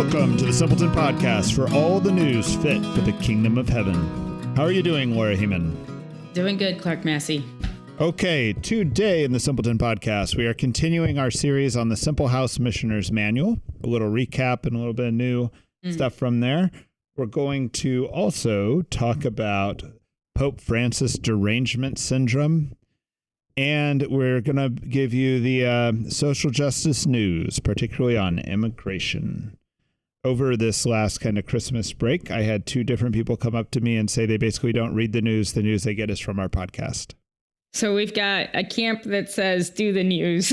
Welcome to the Simpleton Podcast for all the news fit for the kingdom of heaven. How are you doing, Laura Heeman? Doing good, Clark Massey. Okay, today in the Simpleton Podcast, we are continuing our series on the Simple House Missioner's Manual. A little recap and a little bit of new stuff from there. We're going to also talk about Pope Francis derangement syndrome. And we're going to give you the social justice news, particularly on immigration. Over this last kind of Christmas break, I had two different people come up to me and say they basically don't read the news. The news they get is from our podcast. So we've got a camp that says do the news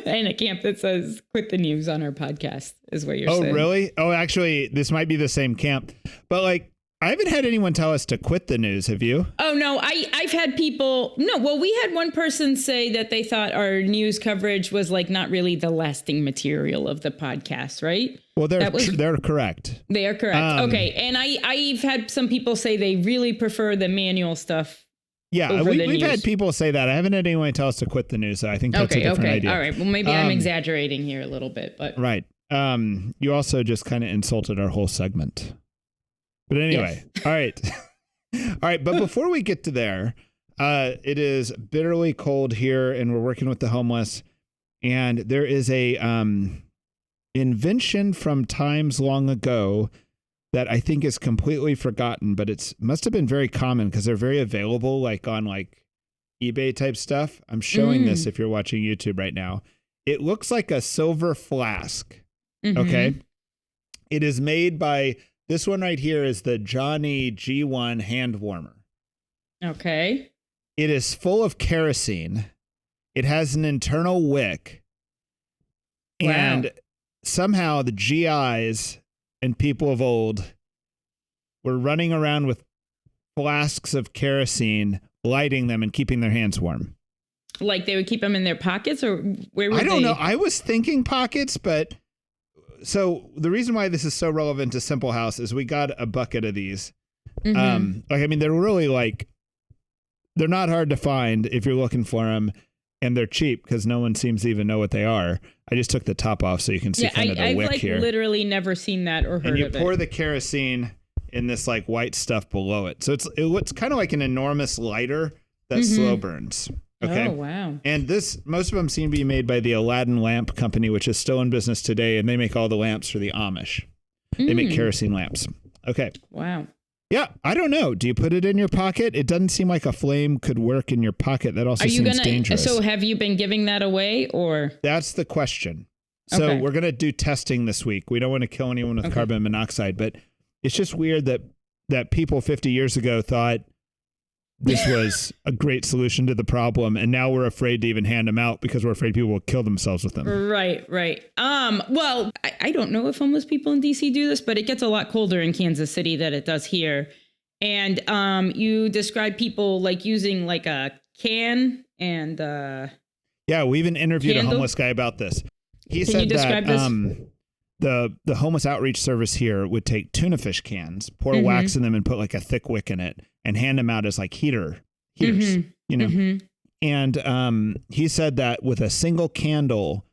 and a camp that says quit the news on our podcast is what you're saying. Oh, really? Oh, actually, this might be the same camp. But like, I haven't had anyone tell us to quit the news. Have you? Oh, no, I've had people. No, well, we had one person say that they thought our news coverage was like not really the lasting material of the podcast. Right. Well, they're correct. They are correct. Okay. And I've had some people say they really prefer the manual stuff. Yeah, we've had people say that. I haven't had anyone tell us to quit the news. So I think that's a different idea. All right. Well, maybe I'm exaggerating here a little bit, but right. You also just kind of insulted our whole segment. But anyway, yes. All right. All right. But before we get to there, it is bitterly cold here and we're working with the homeless. And there is a invention from times long ago that I think is completely forgotten, but it's must have been very common because they're very available, like on like eBay type stuff. I'm showing this if you're watching YouTube right now. It looks like a silver flask. Okay. It is made by, this one right here is the Johnny G1 hand warmer. Okay. It is full of kerosene. It has an internal wick. Wow. And somehow the GIs and people of old were running around with flasks of kerosene, lighting them and keeping their hands warm. Like they would keep them in their pockets, or where would they? I don't know. I was thinking pockets, but so the reason why this is so relevant to Simple House is we got a bucket of these. They're really like, they're not hard to find if you're looking for them, and they're cheap because no one seems to even know what they are. I just took the top off so you can see kind of the wick here. I've literally never seen that or heard of it. And you pour the kerosene in this like white stuff below it. So it looks kind of like an enormous lighter that slow burns. Okay. Oh, wow. And most of them seem to be made by the Aladdin Lamp Company, which is still in business today. And they make all the lamps for the Amish. They make kerosene lamps. Okay. Wow. Yeah. I don't know. Do you put it in your pocket? It doesn't seem like a flame could work in your pocket. That also seems dangerous. So have you been giving that away or? That's the question. So we're going to do testing this week. We don't want to kill anyone with carbon monoxide, but it's just weird that people 50 years ago thought this was a great solution to the problem. And now we're afraid to even hand them out because we're afraid people will kill themselves with them. Right. Well, I don't know if homeless people in DC do this, but it gets a lot colder in Kansas City than it does here. And you describe people like using like a can and yeah, we even interviewed a homeless guy about this. He said that the homeless outreach service here would take tuna fish cans, pour wax in them and put like a thick wick in it and hand them out as like heaters, you know? And he said that with a single candle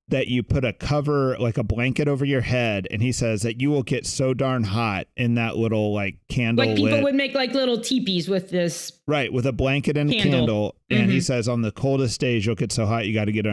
that you put a cover, like a blanket over your head. And he says that you will get so darn hot in that little like candle. Like people would make like little teepees with this. Right. With a blanket and a candle. And he says on the coldest days, you'll get so hot, you got to get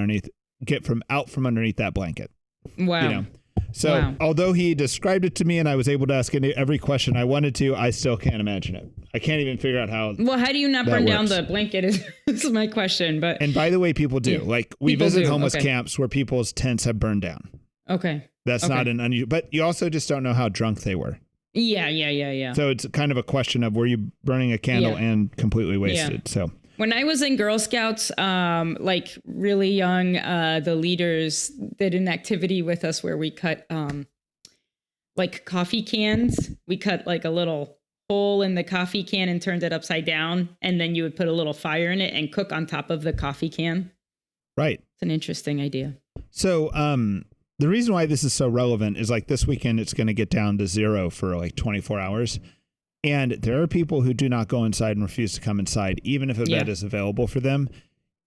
out from underneath that blanket. Wow. You know? So although he described it to me and I was able to ask every question I wanted to, I still can't imagine it. I can't even figure out how. Well, how do you not burn down the blanket is my question. But and by the way, people do. Like we visit homeless camps where people's tents have burned down. Okay. That's not an unusual, but you also just don't know how drunk they were. Yeah. So it's kind of a question of were you burning a candle and completely wasted? Yeah. So. When I was in Girl Scouts, like really young, the leaders did an activity with us where we cut like coffee cans. We cut like a little hole in the coffee can and turned it upside down. And then you would put a little fire in it and cook on top of the coffee can. Right. It's an interesting idea. So the reason why this is so relevant is like this weekend, it's going to get down to 0 for like 24 hours. And there are people who do not go inside and refuse to come inside, even if a bed is available for them.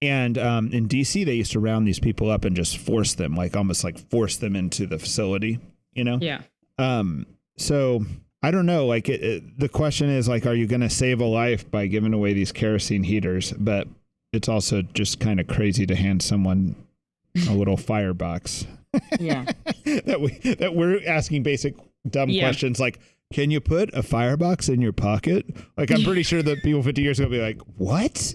And in DC, they used to round these people up and just force them, like almost like force them into the facility. you know? Yeah. So I don't know, like the question is like, are you going to save a life by giving away these kerosene heaters? But it's also just kind of crazy to hand someone a little firebox. Yeah. that we're asking basic dumb questions like, can you put a firebox in your pocket? Like, I'm pretty sure that people 50 years ago will be like, what?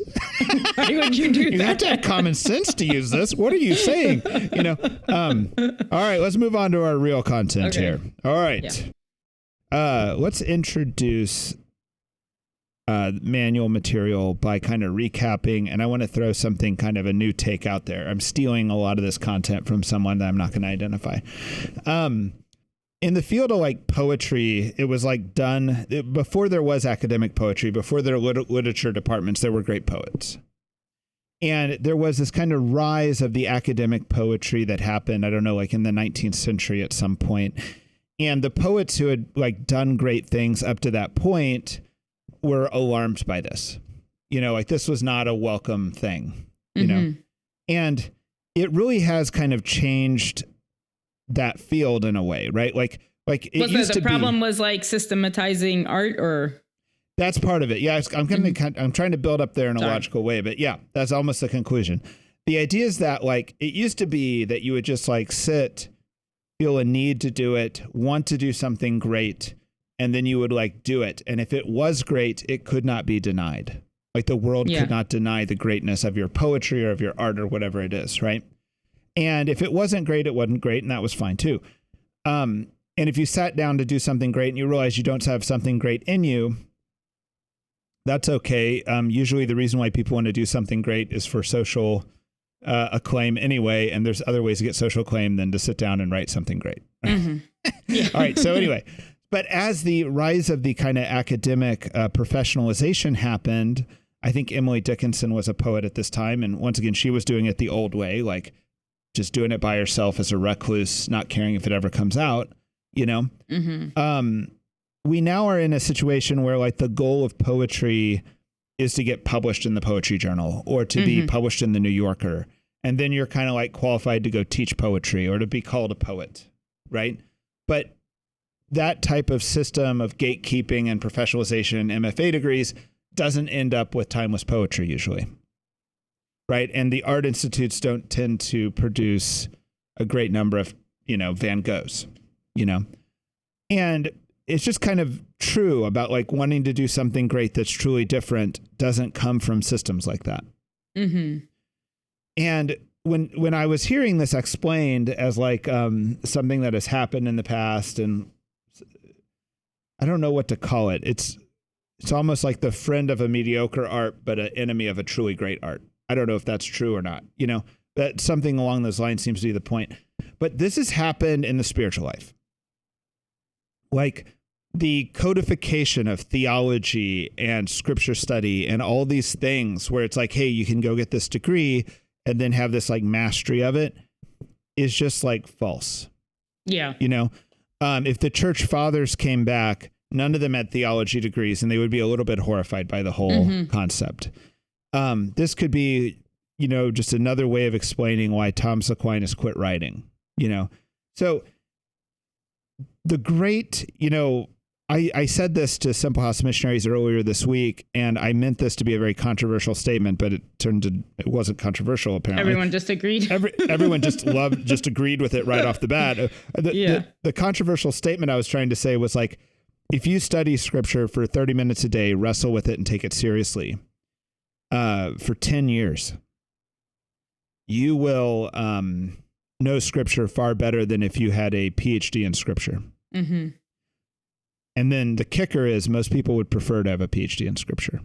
Why would you do that? You have to have common sense to use this. What are you saying? You know? All right, let's move on to our real content here. All right. Yeah. Let's introduce manual material by kind of recapping. And I want to throw something kind of a new take out there. I'm stealing a lot of this content from someone that I'm not going to identify. In the field of like poetry, it was like done before there was academic poetry, before there were literature departments, there were great poets. And there was this kind of rise of the academic poetry that happened, I don't know, like in the 19th century at some point. And the poets who had like done great things up to that point were alarmed by this. You know, like this was not a welcome thing, you know? And it really has kind of changed that field in a way, right? Like it was used the to be. problem was like systematizing art, or that's part of it. Yeah, I'm trying to build up there in a logical way, but yeah, that's almost the conclusion. The idea is that like it used to be that you would just like sit, feel a need to do it, want to do something great, and then you would like do it. And if it was great, it could not be denied. Like the world could not deny the greatness of your poetry or of your art or whatever it is, right? And if it wasn't great, it wasn't great, and that was fine too. And if you sat down to do something great and you realize you don't have something great in you, that's okay. Usually the reason why people want to do something great is for social acclaim anyway, and there's other ways to get social acclaim than to sit down and write something great. All right, so anyway, but as the rise of the kind of academic professionalization happened, I think Emily Dickinson was a poet at this time, and once again, she was doing it the old way, like just doing it by herself as a recluse, not caring if it ever comes out, you know? We now are in a situation where like the goal of poetry is to get published in the Poetry Journal or to be published in the New Yorker. And then you're kind of like qualified to go teach poetry or to be called a poet, right? But that type of system of gatekeeping and professionalization in MFA degrees doesn't end up with timeless poetry usually. Right. And the art institutes don't tend to produce a great number of, you know, Van Goghs, you know, and it's just kind of true about like wanting to do something great that's truly different doesn't come from systems like that. And when I was hearing this explained as like something that has happened in the past, and I don't know what to call it. It's almost like the friend of a mediocre art, but an enemy of a truly great art. I don't know if that's true or not, you know, that something along those lines seems to be the point. But this has happened in the spiritual life. Like the codification of theology and scripture study and all these things where it's like, hey, you can go get this degree and then have this like mastery of it is just like false. Yeah. You know, if the church fathers came back, none of them had theology degrees and they would be a little bit horrified by the whole concept. This could be, you know, just another way of explaining why Thomas Aquinas quit writing, you know. So the great, you know, I said this to Simple House Missionaries earlier this week, and I meant this to be a very controversial statement, but it wasn't controversial, apparently. Everyone just agreed. Everyone just agreed with it right off the bat. The controversial statement I was trying to say was like, if you study scripture for 30 minutes a day, wrestle with it and take it seriously, for 10 years, you will know scripture far better than if you had a PhD in scripture. And then the kicker is most people would prefer to have a PhD in scripture.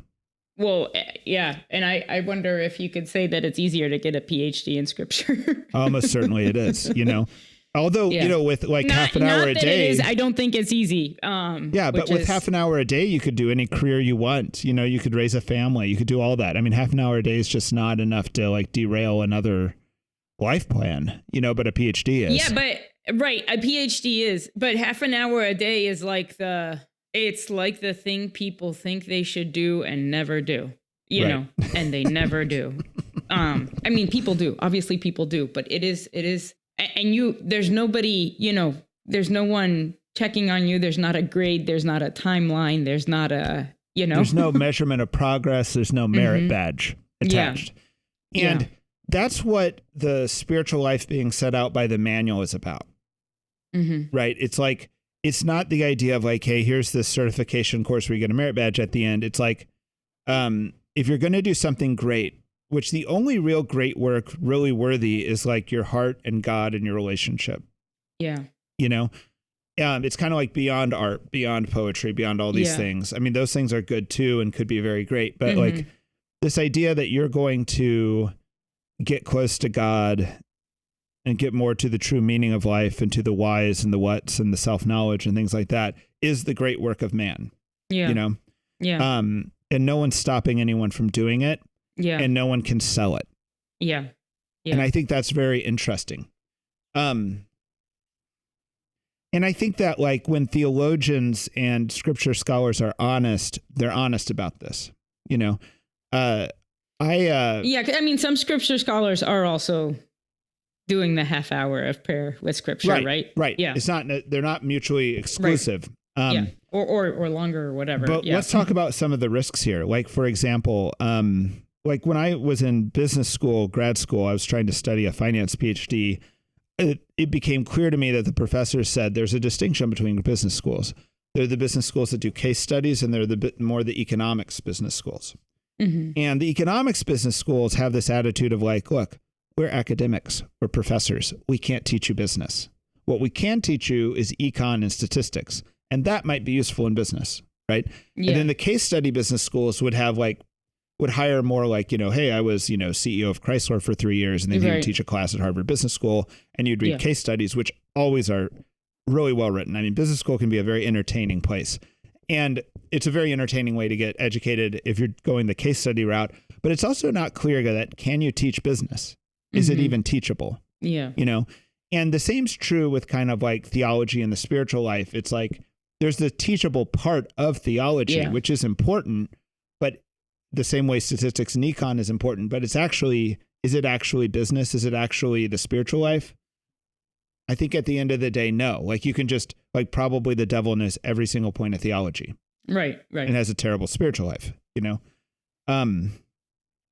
Well, yeah. And I wonder if you could say that it's easier to get a PhD in scripture. Almost certainly it is, you know. Although, you know, with like half an hour a day. I don't think it's easy. But with half an hour a day, you could do any career you want. You know, you could raise a family. You could do all that. I mean, half an hour a day is just not enough to like derail another life plan, you know, but a PhD is. Yeah, but right. A PhD is. But half an hour a day is like it's like the thing people think they should do and never do, you know, and they never do. I mean, people do. Obviously, people do. But it is. And there's nobody, you know, there's no one checking on you. There's not a grade. There's not a timeline. There's not a, there's no measurement of progress. There's no merit badge attached. And that's what the spiritual life being set out by the manual is about. Right. It's like, it's not the idea of like, hey, here's this certification course where you get a merit badge at the end. It's like, if you're going to do something great, which the only real great work really worthy is like your heart and God and your relationship. Yeah. You know, it's kind of like beyond art, beyond poetry, beyond all these things. I mean, those things are good too and could be very great. But like this idea that you're going to get close to God and get more to the true meaning of life and to the whys and the whats and the self-knowledge and things like that is the great work of man. Yeah. You know? Yeah. And no one's stopping anyone from doing it. Yeah. And no one can sell it. Yeah. Yeah. And I think that's very interesting. And I think that like when theologians and scripture scholars are honest, they're honest about this, you know? I mean, some scripture scholars are also doing the half hour of prayer with scripture, right? Right. Yeah. It's not, they're not mutually exclusive. Right. Or longer or whatever. But let's talk about some of the risks here. Like, for example, like when I was in business school, grad school, I was trying to study a finance PhD. It became clear to me that the professors said there's a distinction between business schools. They're the business schools that do case studies, and they're the bit more the economics business schools. And the economics business schools have this attitude of like, look, we're academics, we're professors. We can't teach you business. What we can teach you is econ and statistics, and that might be useful in business, right? Yeah. And then the case study business schools would hire more like, you know, hey, I was, you know, CEO of Chrysler for 3 years, and then he would teach a class at Harvard Business School, and you'd read case studies, which always are really well written. I mean, business school can be a very entertaining place. And it's a very entertaining way to get educated if you're going the case study route. But it's also not clear that can you teach business? Is it even teachable? Yeah. You know, and the same's true with kind of like theology and the spiritual life. It's like there's the teachable part of theology, which is important, but the same way statistics and econ is important. But it's actually, is it actually business? Is it actually the spiritual life? I think at the end of the day, no. Like you can just like probably the devil knows every single point of theology. Right. And has a terrible spiritual life, you know?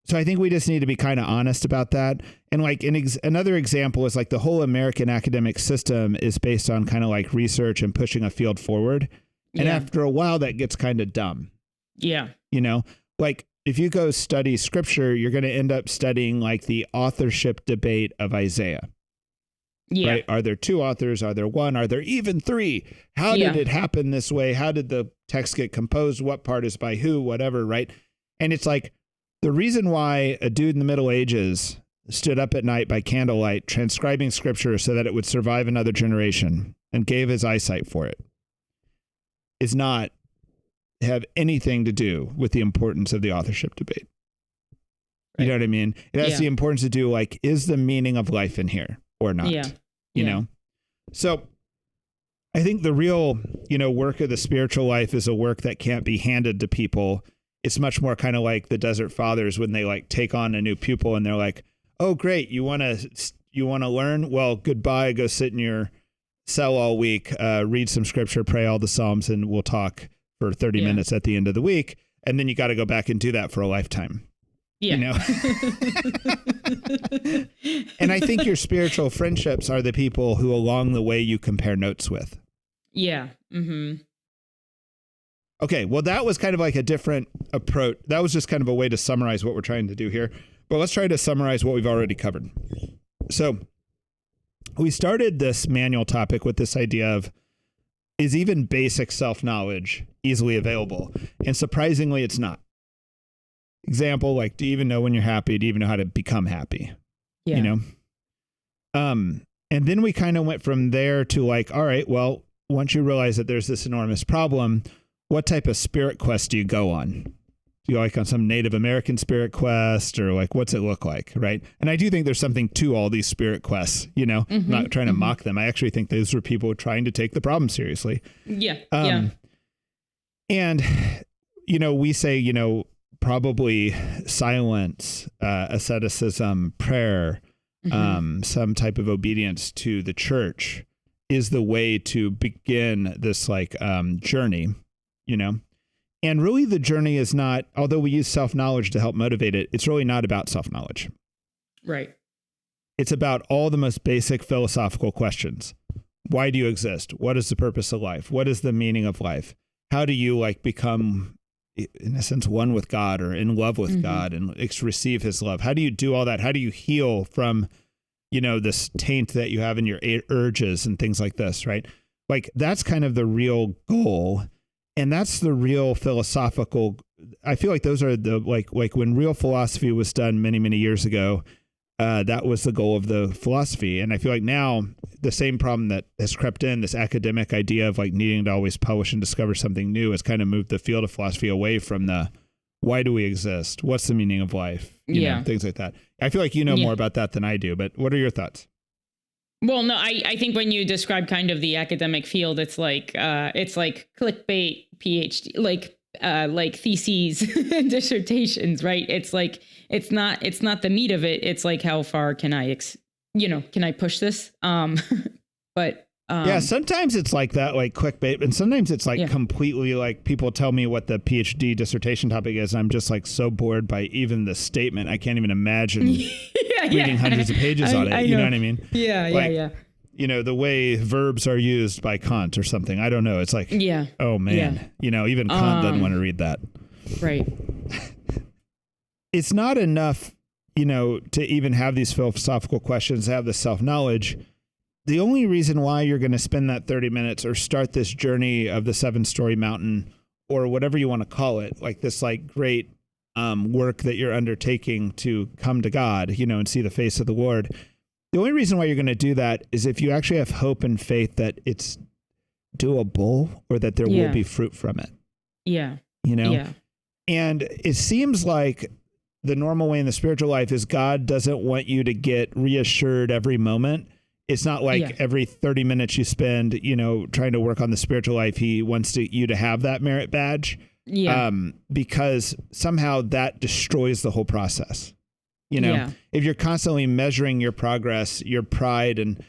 So I think we just need to be kind of honest about that. And like another example is like the whole American academic system is based on kind of like research and pushing a field forward. And after a while that gets kind of dumb. Yeah. You know, like if you go study scripture, you're going to end up studying like the authorship debate of Isaiah. Yeah. Right? Are there two authors? Are there one? Are there even three? How did it happen this way? How did the text get composed? What part is by who? Whatever. Right. And it's like the reason why a dude in the Middle Ages stood up at night by candlelight transcribing scripture so that it would survive another generation and gave his eyesight for it is not have anything to do with the importance of the authorship debate. Right. You know what I mean? It has the importance to do like, is the meaning of life in here or not? You know? So I think the real, you know, work of the spiritual life is a work that can't be handed to people. It's much more kind of like the Desert Fathers when they like take on a new pupil and they're like, oh, great. You want to learn? Well, goodbye. Go sit in your cell all week, read some scripture, pray all the Psalms, and we'll talk for 30 minutes at the end of the week. And then you got to go back and do that for a lifetime. Yeah. You know? And I think your spiritual friendships are the people who along the way you compare notes with. Yeah. Mm-hmm. Okay. Well, that was kind of like a different approach. That was just kind of a way to summarize what we're trying to do here. But let's try to summarize what we've already covered. So we started this manual topic with this idea of, is even basic self-knowledge easily available? And surprisingly, it's not. Example, like, do you even know when you're happy? Do you even know how to become happy? Yeah. You know? And then we kind of went from there to like, all right, well, once you realize that there's this enormous problem, what type of spirit quest do you go on? Do you like on some Native American spirit quest, or like, what's it look like? Right. And I do think there's something to all these spirit quests, you know, I'm not trying to mock them. I actually think those were people trying to take the problem seriously. Yeah. And, you know, we say, you know, probably silence, asceticism, prayer, some type of obedience to the church is the way to begin this like journey, you know? And really the journey is not, although we use self-knowledge to help motivate it, it's really not about self-knowledge. Right. It's about all the most basic philosophical questions. Why do you exist? What is the purpose of life? What is the meaning of life? How do you like become, in a sense, one with God or in love with God and receive his love? How do you do all that? How do you heal from, you know, this taint that you have in your urges and things like this, right? Like that's kind of the real goal. And that's the real philosophical. I feel like those are the, like when real philosophy was done many, many years ago, that was the goal of the philosophy. And I feel like now the same problem that has crept in, this academic idea of like needing to always publish and discover something new, has kind of moved the field of philosophy away from the why do we exist? What's the meaning of life? You know, things like that. I feel like you know more about that than I do, but what are your thoughts? Well, no, I think when you describe kind of the academic field, it's like clickbait PhD, like theses and dissertations, right? It's like, it's not the meat of it. It's like, how far can I, can I push this? But yeah, sometimes it's like that, like clickbait, and sometimes it's like completely like people tell me what the PhD dissertation topic is. And I'm just like so bored by even the statement. I can't even imagine reading hundreds of pages on it. You know what I mean? Yeah. You know, the way verbs are used by Kant or something. I don't know. It's like, oh man, you know, even Kant doesn't want to read that. Right. It's not enough, you know, to even have these philosophical questions, have the self-knowledge. The only reason why you're going to spend that 30 minutes or start this journey of the 7-story mountain or whatever you want to call it, like this like great work that you're undertaking to come to God, you know, and see the face of the Lord. The only reason why you're going to do that is if you actually have hope and faith that it's doable or that there will be fruit from it. Yeah. You know? Yeah. And it seems like the normal way in the spiritual life is God doesn't want you to get reassured every moment. It's not like every 30 minutes you spend, you know, trying to work on the spiritual life, he wants you to have that merit badge. Yeah. Because somehow that destroys the whole process. You know, if you're constantly measuring your progress, your pride, and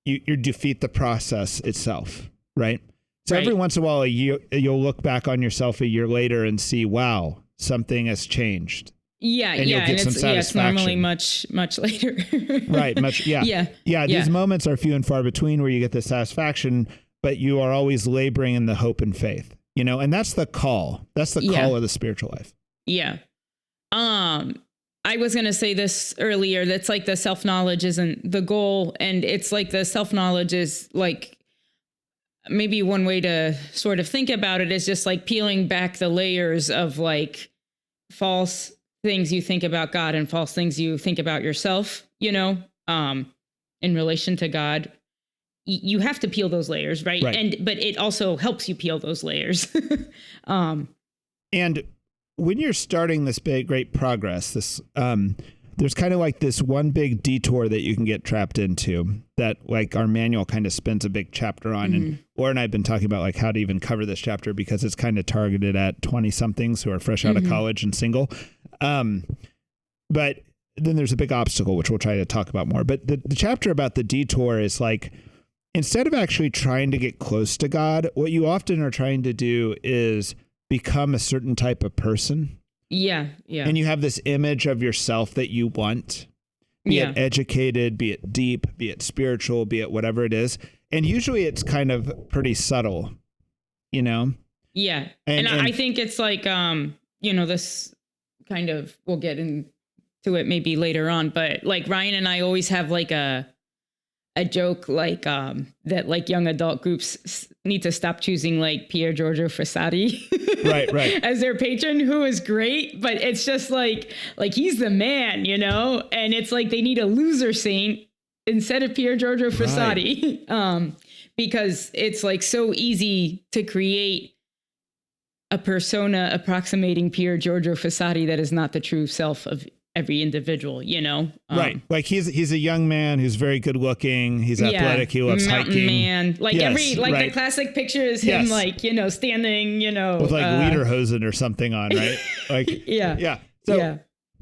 you defeat the process itself, right? So every once in a while, you'll look back on yourself a year later and see, wow, something has changed. Yeah, and you'll get some satisfaction. It's normally much later. Right, these moments are few and far between where you get the satisfaction, but you are always laboring in the hope and faith, you know, and that's the call. That's the call of the spiritual life. Yeah. I was going to say this earlier. That's like the self-knowledge isn't the goal. And it's like the self-knowledge is like, maybe one way to sort of think about it is just like peeling back the layers of like false things you think about God and false things you think about yourself, you know, in relation to God. You have to peel those layers, right? But it also helps you peel those layers. And when you're starting this big, great progress, this there's kind of like this one big detour that you can get trapped into that like our manual kind of spends a big chapter on. And Laura and I have been talking about like how to even cover this chapter because it's kind of targeted at 20 somethings who are fresh out of college and single. But then there's a big obstacle, which we'll try to talk about more. But the chapter about the detour is like, instead of actually trying to get close to God, what you often are trying to do is become a certain type of person. Yeah. And you have this image of yourself that you want, be it educated, be it deep, be it spiritual, be it whatever it is. And usually it's kind of pretty subtle, you know? Yeah. And I think it's like, you know, this kind of, we'll get into it maybe later on, but like Ryan and I always have like a joke like that like young adult groups need to stop choosing like Pier Giorgio Frassati right as their patron, who is great, but it's just like he's the man, you know, and it's like they need a loser saint instead of Pier Giorgio Frassati. Because it's like so easy to create a persona approximating Pier Giorgio Frassati that is not the true self of every individual, you know? Right. Like he's a young man who's very good looking. He's athletic. He loves hiking. Man. Like the classic picture is him like, you know, standing, you know. With like lederhosen or something on, right? Like,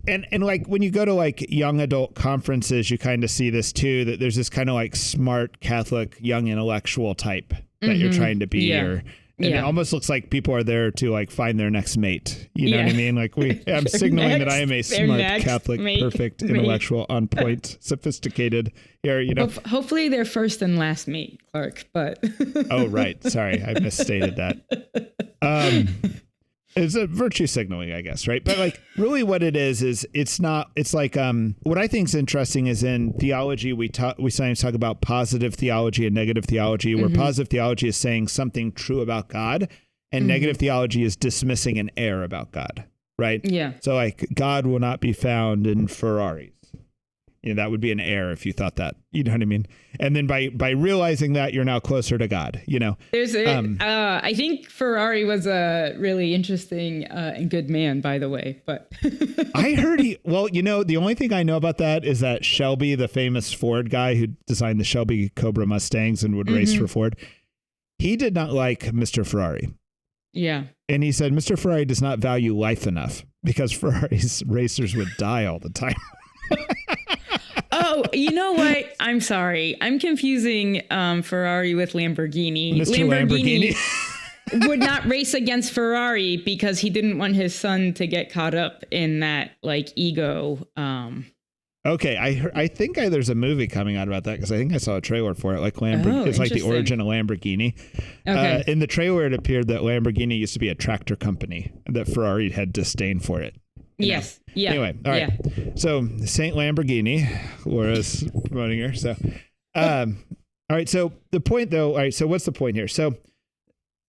And like when you go to like young adult conferences, you kind of see this too, that there's this kind of like smart Catholic young intellectual type that you're trying to be, and it almost looks like people are there to like find their next mate. You know what I mean? Like I'm signaling that I am a smart Catholic, perfect intellectual, on point, sophisticated here, you know. Hopefully they're first and last mate, Clark, but. Oh, right. Sorry. I misstated that. It's a virtue signaling, I guess, right? But like really what it is it's not, it's like, what I think is interesting is in theology, we sometimes talk about positive theology and negative theology, where positive theology is saying something true about God and negative theology is dismissing an error about God, right? Yeah. So like God will not be found in Ferraris. You know, that would be an error if you thought that, you know what I mean? And then by realizing that, you're now closer to God, you know? I think Ferrari was a really interesting and good man, by the way, but. I heard the only thing I know about that is that Shelby, the famous Ford guy who designed the Shelby Cobra Mustangs and would race for Ford, he did not like Mr. Ferrari. Yeah. And he said, Mr. Ferrari does not value life enough because Ferrari's racers would die all the time. Oh, you know what? I'm sorry. I'm confusing Ferrari with Lamborghini. Mr. Lamborghini would not race against Ferrari because he didn't want his son to get caught up in that like ego. Okay, I think there's a movie coming out about that because I think I saw a trailer for it. Like it's like the origin of Lamborghini. Okay. In the trailer, it appeared that Lamborghini used to be a tractor company, that Ferrari had disdain for it. Yes. Yeah. Anyway, all right. Yeah. So Saint Lamborghini, Laura's promoting her. So, all right. So the point though, all right. So what's the point here? So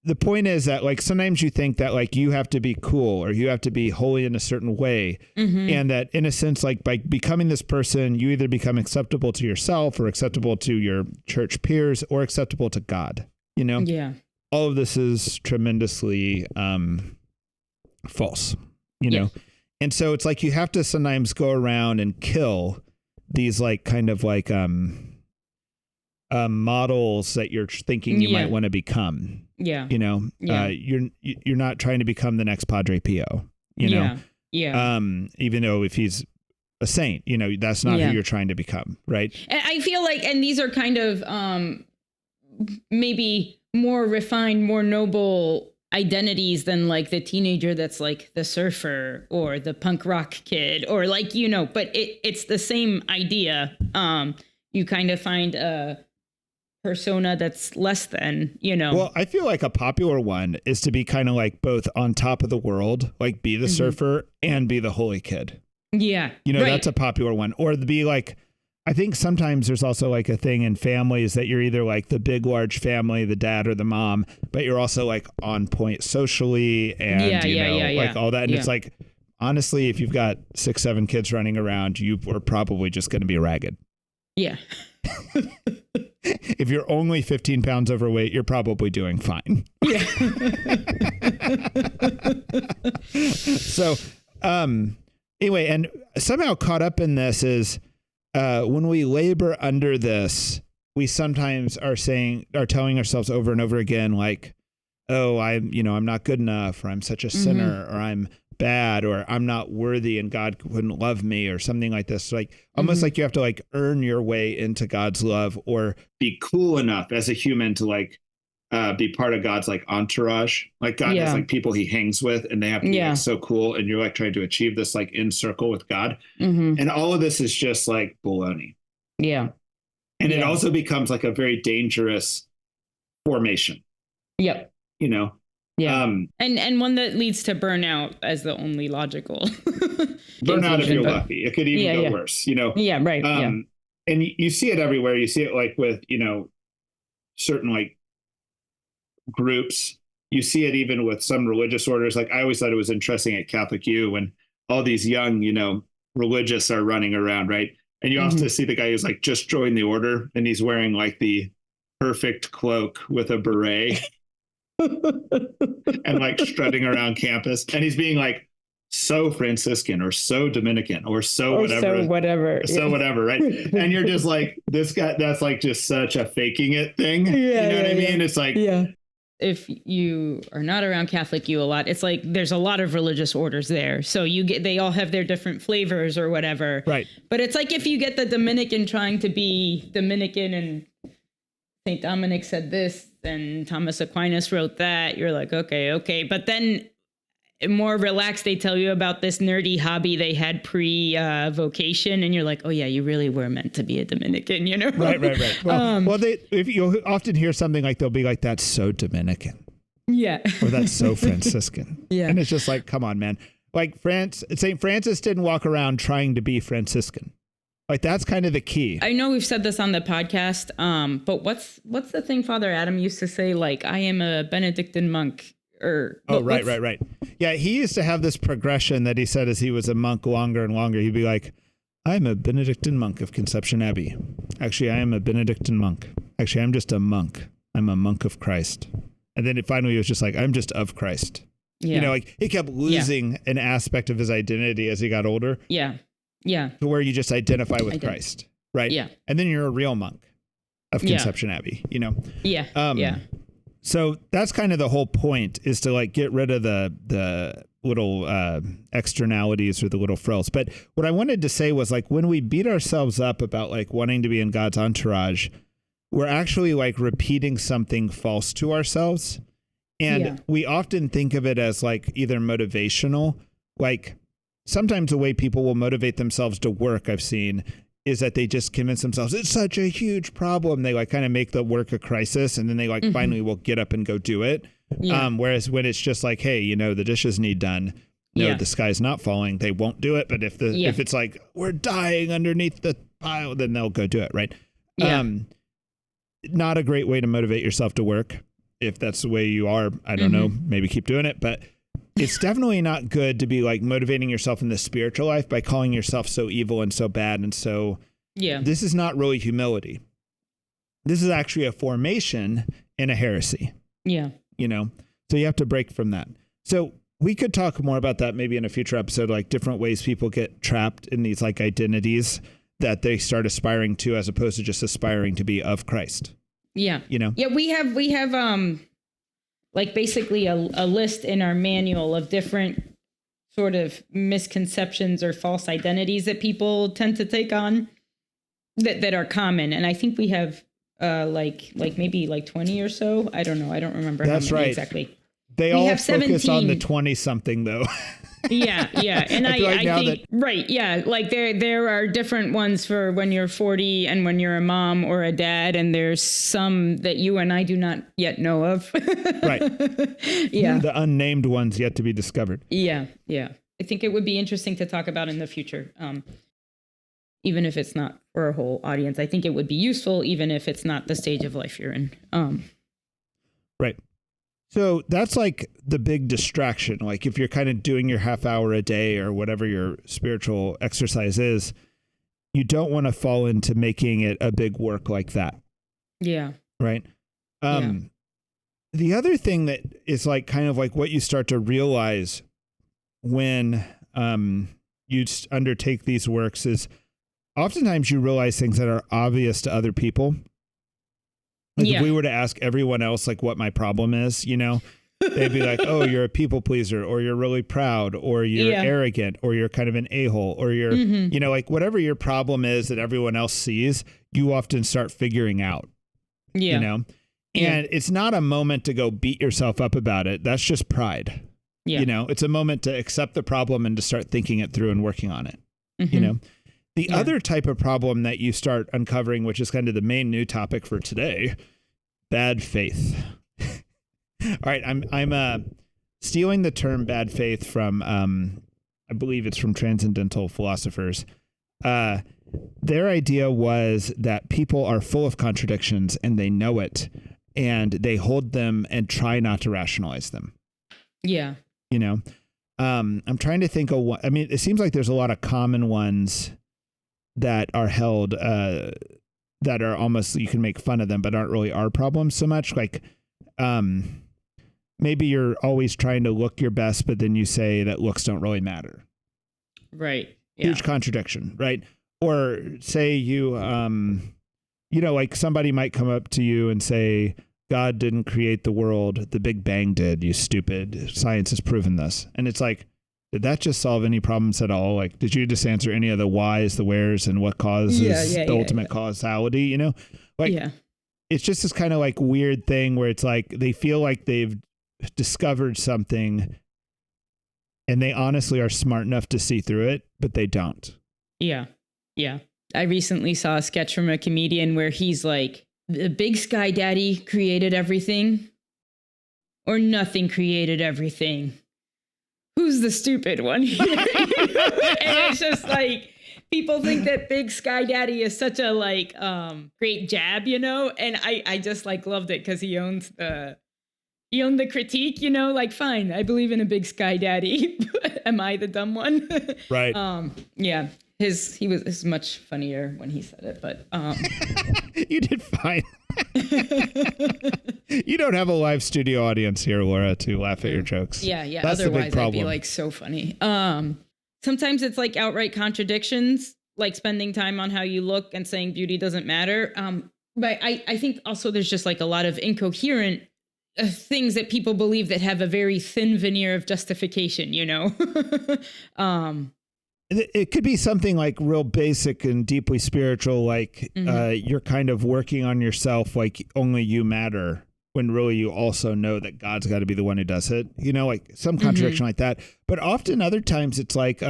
the point is that like sometimes you think that like you have to be cool or you have to be holy in a certain way. And that in a sense, like by becoming this person, you either become acceptable to yourself or acceptable to your church peers or acceptable to God, you know? Yeah. All of this is tremendously false, you know? And so it's like you have to sometimes go around and kill these like kind of like models that you're thinking you might want to become. Yeah. You know, you're not trying to become the next Padre Pio, you know? Yeah. Even though if he's a saint, you know, that's not who you're trying to become. Right. And I feel like, and these are kind of maybe more refined, more noble identities than like the teenager that's like the surfer or the punk rock kid or like, you know, but it's the same idea. You kind of find a persona that's less than, you know. Well, I feel like a popular one is to be kind of like both on top of the world, like be the surfer and be the holy kid. Yeah. You know, that's a popular one. Or to be like, I think sometimes there's also like a thing in families that you're either like the big, large family, the dad or the mom, but you're also like on point socially and, like all that. And it's like, honestly, if you've got 6, 7 kids running around, you are probably just going to be ragged. Yeah. If you're only 15 pounds overweight, you're probably doing fine. Yeah. So, anyway, and somehow caught up in this is, when we labor under this, we sometimes are telling ourselves over and over again, like, oh, I'm not good enough, or I'm such a sinner, or I'm bad, or I'm not worthy and God wouldn't love me, or something like this. Like almost like you have to like earn your way into God's love or be cool enough as a human to like be part of God's like entourage. Like God has like people he hangs with and they have to be like so cool. And you're like trying to achieve this like in circle with God. And all of this is just like baloney. Yeah. And it also becomes like a very dangerous formation. Yep. You know? Yeah. And one that leads to burnout as the only logical. Burnout if you're lucky. It could even go worse, you know? Yeah, right. And you see it everywhere. You see it like with, you know, certain like groups. You see it even with some religious orders. Like I always thought it was interesting at Catholic U when all these young, you know, religious are running around, right? And you also see the guy who's like just joined the order and he's wearing like the perfect cloak with a beret and like strutting around campus. And he's being like so Franciscan or so Dominican or so whatever. So whatever, right? And you're just like, this guy, that's like just such a faking it thing. You know what I mean? It's like, if you are not around Catholic you a lot, it's like there's a lot of religious orders there. So they all have their different flavors or whatever. Right. But it's like if you get the Dominican trying to be Dominican and St. Dominic said this and Thomas Aquinas wrote that, you're like, okay. But then more relaxed, they tell you about this nerdy hobby they had pre-vocation, and you're like, oh yeah, you really were meant to be a Dominican, you know? Right. Well, if you'll often hear something like, they'll be like, that's so Dominican. Yeah. Or that's so Franciscan. Yeah. And it's just like, come on, man. Like St. Francis didn't walk around trying to be Franciscan. Like, that's kind of the key. I know we've said this on the podcast, but what's the thing Father Adam used to say? Like, I am a Benedictine monk. Right. Yeah, he used to have this progression that he said as he was a monk longer and longer. He'd be like, I'm a Benedictine monk of Conception Abbey. Actually, I am a Benedictine monk. Actually, I'm just a monk. I'm a monk of Christ. And then finally he was just like, I'm just of Christ. Yeah. You know, like he kept losing an aspect of his identity as he got older. Yeah. To where you just identify with Christ. Right. Yeah. And then you're a real monk of Conception Abbey, you know? Yeah. So that's kind of the whole point, is to like get rid of the little externalities or the little frills. But what I wanted to say was, like, when we beat ourselves up about like wanting to be in God's entourage, we're actually like repeating something false to ourselves. And we often think of it as like either motivational, like sometimes the way people will motivate themselves to work, I've seen, is that they just convince themselves it's such a huge problem. They like kind of make the work a crisis, and then they like finally will get up and go do it. Yeah. Whereas when it's just like, hey, you know, the dishes need done. No, the sky's not falling. They won't do it. But if it's like we're dying underneath the pile, then they'll go do it. Right. Yeah. Not a great way to motivate yourself to work. If that's the way you are, I don't know, maybe keep doing it. But it's definitely not good to be like motivating yourself in the spiritual life by calling yourself so evil and so bad. And so this is not really humility. This is actually a formation in a heresy. Yeah. You know, so you have to break from that. So we could talk more about that maybe in a future episode, like different ways people get trapped in these like identities that they start aspiring to, as opposed to just aspiring to be of Christ. Yeah. You know? Yeah. We have, like basically a list in our manual of different sort of misconceptions or false identities that people tend to take on that are common. And I think we have like maybe like 20 or so. I don't know. I don't remember. That's how many right. Exactly. They all focus 17. On the 20 something though. Yeah. And I think, right. Yeah. Like there are different ones for when you're 40 and when you're a mom or a dad. And there's some that you and I do not yet know of. Right. Yeah. The unnamed ones yet to be discovered. Yeah. I think it would be interesting to talk about in the future. Even if it's not for a whole audience, I think it would be useful, even if it's not the stage of life you're in. Right. So that's like the big distraction. Like if you're kind of doing your half hour a day or whatever your spiritual exercise is, you don't want to fall into making it a big work like that. Yeah. Right. The other thing that is like kind of like what you start to realize when you undertake these works is oftentimes you realize things that are obvious to other people. Like if we were to ask everyone else, like what my problem is, you know, they'd be like, oh, you're a people pleaser, or you're really proud, or you're arrogant, or you're kind of an a-hole, or you're, you know, like whatever your problem is that everyone else sees, you often start figuring out, you know, and it's not a moment to go beat yourself up about it. That's just pride. You know, it's a moment to accept the problem and to start thinking it through and working on it, you know. The other type of problem that you start uncovering, which is kind of the main new topic for today, bad faith. All right, I'm stealing the term bad faith from, I believe it's from transcendental philosophers. Their idea was that people are full of contradictions and they know it, and they hold them and try not to rationalize them. Yeah. You know, I'm trying to think of what, I mean, it seems like there's a lot of common ones that are held, that are almost, you can make fun of them, but aren't really our problems so much. Like, maybe you're always trying to look your best, but then you say that looks don't really matter. Right. Yeah. Huge contradiction. Right. Or say you, you know, like somebody might come up to you and say, God didn't create the world. The Big Bang did, you stupid. Science has proven this. And it's like, did that just solve any problems at all? Like, did you just answer any of the whys, the wheres, and what causes the ultimate causality, you know? Like, it's just this kind of like weird thing where it's like they feel like they've discovered something and they honestly are smart enough to see through it, but they don't. Yeah. Yeah. I recently saw a sketch from a comedian where he's like, the big sky daddy created everything, or nothing created everything. Who's the stupid one here? And it's just like, people think that big sky daddy is such a like great jab, you know? And I just like loved it because he owned the critique, you know, like, fine, I believe in a big sky daddy. Am I the dumb one? Right. Yeah. He was much funnier when he said it, but you did fine. You don't have a live studio audience here, Laura, to laugh at your jokes. Yeah. That's Otherwise, the big problem. I'd be like so funny. Sometimes it's like outright contradictions, like spending time on how you look and saying beauty doesn't matter. But I think also there's just like a lot of incoherent things that people believe that have a very thin veneer of justification, you know? It could be something like real basic and deeply spiritual, like you're kind of working on yourself like only you matter, when really you also know that God's got to be the one who does it, you know, like some contradiction like that. But often other times it's like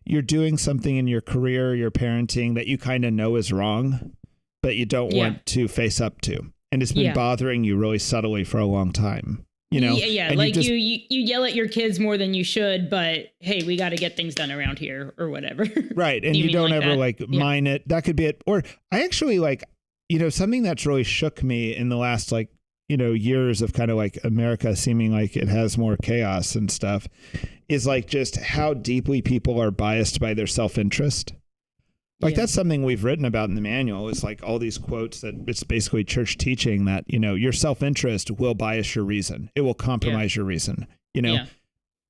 you're doing something in your career, your parenting that you kind of know is wrong, but you don't want to face up to. And it's been bothering you really subtly for a long time. You know, and like you yell at your kids more than you should, but hey, we got to get things done around here or whatever. Right. And you don't ever mine it. That could be it. Or I actually like, you know, something that's really shook me in the last like, you know, years of kind of like America seeming like it has more chaos and stuff is like just how deeply people are biased by their self-interest. Like that's something we've written about in the manual is like all these quotes that it's basically church teaching that, you know, your self-interest will bias your reason. It will compromise your reason. You know,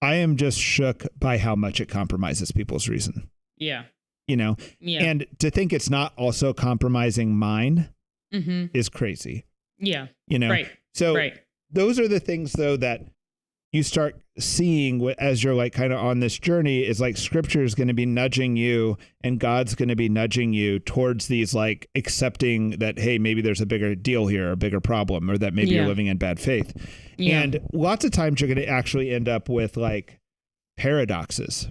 I am just shook by how much it compromises people's reason. Yeah. You know, and to think it's not also compromising mine is crazy. Yeah. You know, so those are the things though that you start seeing as you're like kind of on this journey is like scripture is going to be nudging you and God's going to be nudging you towards these like accepting that, hey, maybe there's a bigger deal here, a bigger problem, or that maybe you're living in bad faith. And lots of times you're going to actually end up with like paradoxes,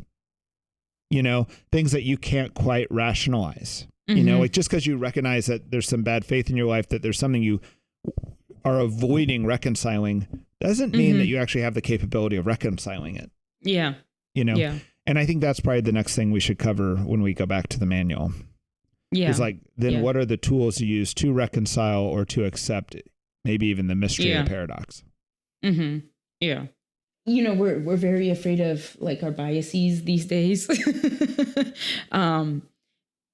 you know, things that you can't quite rationalize, you know, like just because you recognize that there's some bad faith in your life, that there's something you are avoiding reconciling, doesn't mean that you actually have the capability of reconciling it. Yeah. You know? Yeah. And I think that's probably the next thing we should cover when we go back to the manual. Yeah. Is like, then what are the tools you use to reconcile or to accept maybe even the mystery of paradox? Yeah. You know, we're very afraid of like our biases these days.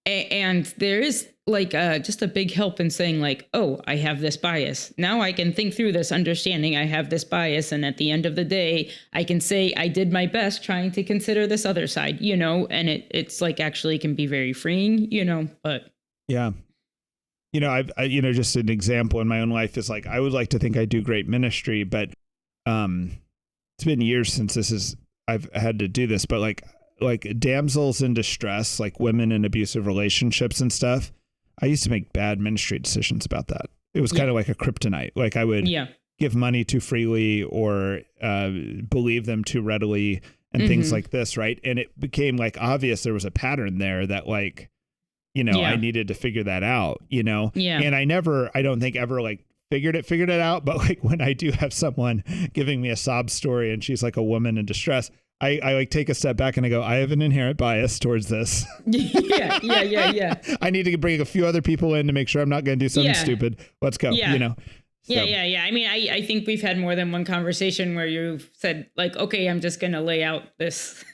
And there is like just a big help in saying like, oh, I have this bias. Now I can think through this, understanding I have this bias. And at the end of the day, I can say I did my best trying to consider this other side, you know, and it's like actually can be very freeing, you know, but. Yeah. You know, I you know, just an example in my own life is like, I would like to think I do great ministry, but it's been years since I've had to do this, but like damsels in distress, like women in abusive relationships and stuff. I used to make bad ministry decisions about that. It was kind of like a kryptonite. Like I would give money too freely or believe them too readily and things like this. Right. And it became like obvious there was a pattern there that like, you know, I needed to figure that out, you know? Yeah. And I don't think ever like figured it out. But like when I do have someone giving me a sob story and she's like a woman in distress, I like take a step back and I go, I have an inherent bias towards this. Yeah. I need to bring a few other people in to make sure I'm not going to do something stupid. Let's go, you know? So. Yeah. I mean, I think we've had more than one conversation where you've said like, okay, I'm just going to lay out this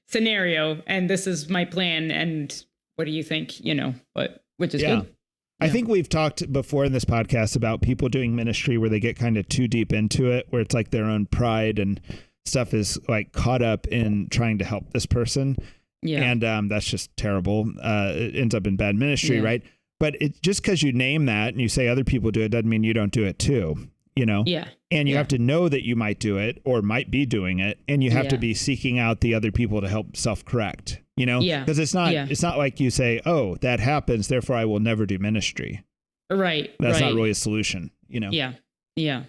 scenario and this is my plan. And what do you think, you know, but which is good. I think we've talked before in this podcast about people doing ministry where they get kind of too deep into it, where it's like their own pride and stuff is like caught up in trying to help this person. Yeah. And that's just terrible. It ends up in bad ministry, right? but it just because you name that and you say other people do it doesn't mean you don't do it too, Yeah. And you have to know that you might do it or might be doing it. And you have to be seeking out the other people to help self-correct, because it's not like you say, oh, that happens, therefore I will never do ministry. Right. That's not really a solution, Yeah. Yeah.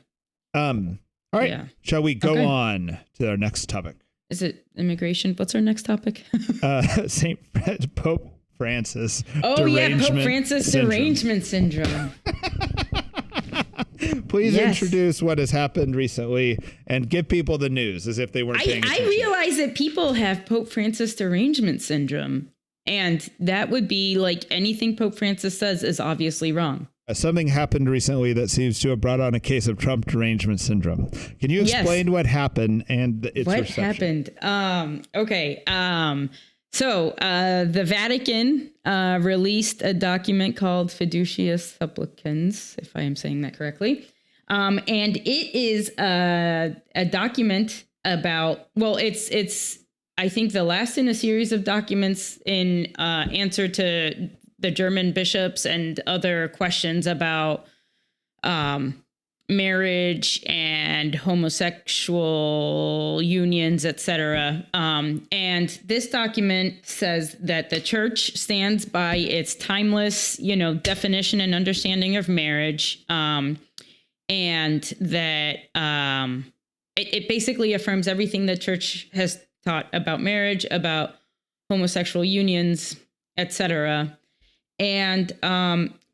All right. Yeah. Shall we go on to our next topic? Is it immigration? What's our next topic? Pope Francis. Oh, yeah. Pope Francis derangement syndrome. Please introduce what has happened recently and give people the news as if they weren't paying attention. I realize that people have Pope Francis derangement syndrome, and that would be like anything Pope Francis says is obviously wrong. Something happened recently that seems to have brought on a case of Trump derangement syndrome. Can you explain what happened and its reception? What happened? Okay. So the Vatican released a document called Fiducius Supplicans, if I am saying that correctly. And it is a document about, it's I think the last in a series of documents in answer to the German bishops and other questions about marriage and homosexual unions, etc. And this document says that the church stands by its timeless, definition and understanding of marriage, and that it basically affirms everything the church has taught about marriage, about homosexual unions, etc. And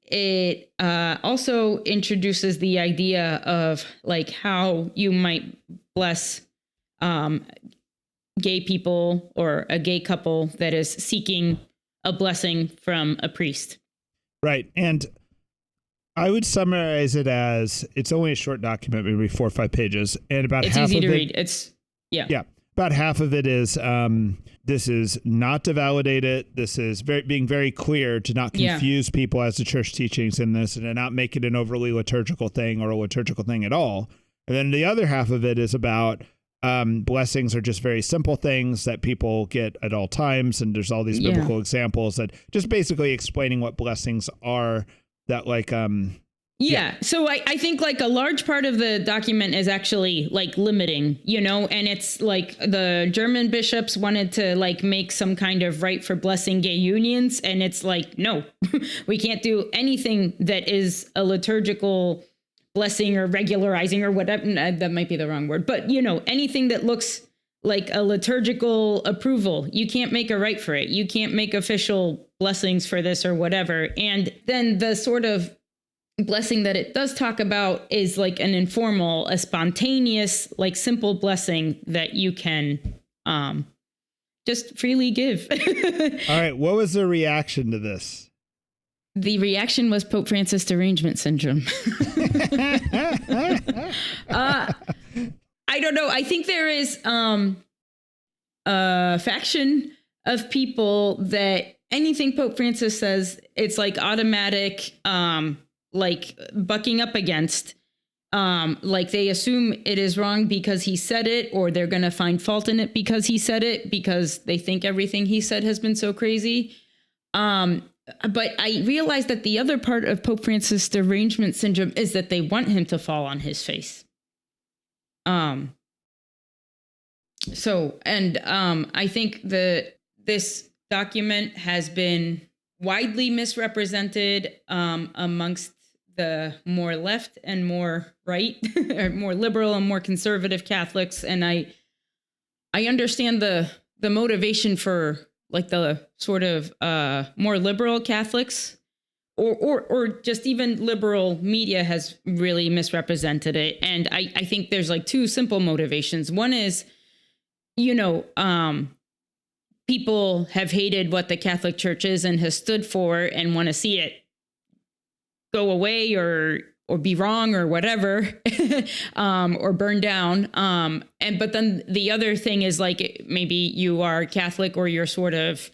it also introduces the idea of like how you might bless gay people or a gay couple that is seeking a blessing from a priest. Right. And I would summarize it as it's only a short document, maybe 4 or 5 pages, and about it's half easy of to it, read. It's about half of it is this is not to validate it. This is being very clear to not confuse people as to church teachings in this and to not make it an overly liturgical thing or a liturgical thing at all. And then the other half of it is about blessings are just very simple things that people get at all times. And there's all these biblical examples that just basically explaining what blessings are that like So I think like a large part of the document is actually like limiting, and it's like the German bishops wanted to like make some kind of right for blessing gay unions. And it's like, no, we can't do anything that is a liturgical blessing or regularizing or whatever. That might be the wrong word, but anything that looks like a liturgical approval, you can't make a right for it. You can't make official blessings for this or whatever. And then the sort of blessing that it does talk about is like an informal, a spontaneous, like simple blessing that you can just freely give. All right. What was the reaction to this? The reaction was Pope Francis derangement syndrome. I don't know. I think there is a faction of people that anything Pope Francis says, it's like automatic, like bucking up against, like they assume it is wrong because he said it, or they're going to find fault in it because he said it, because they think everything he said has been so crazy. But I realized that the other part of Pope Francis derangement syndrome is that they want him to fall on his face. I think that this document has been widely misrepresented amongst the more left and more right, or more liberal and more conservative Catholics. And I understand the motivation for like the sort of more liberal Catholics, or just even liberal media has really misrepresented it. And I think there's like 2 simple motivations. One is, people have hated what the Catholic Church is and has stood for and want to see it go away or be wrong or whatever, or burn down. But then the other thing is like, maybe you are Catholic or you're sort of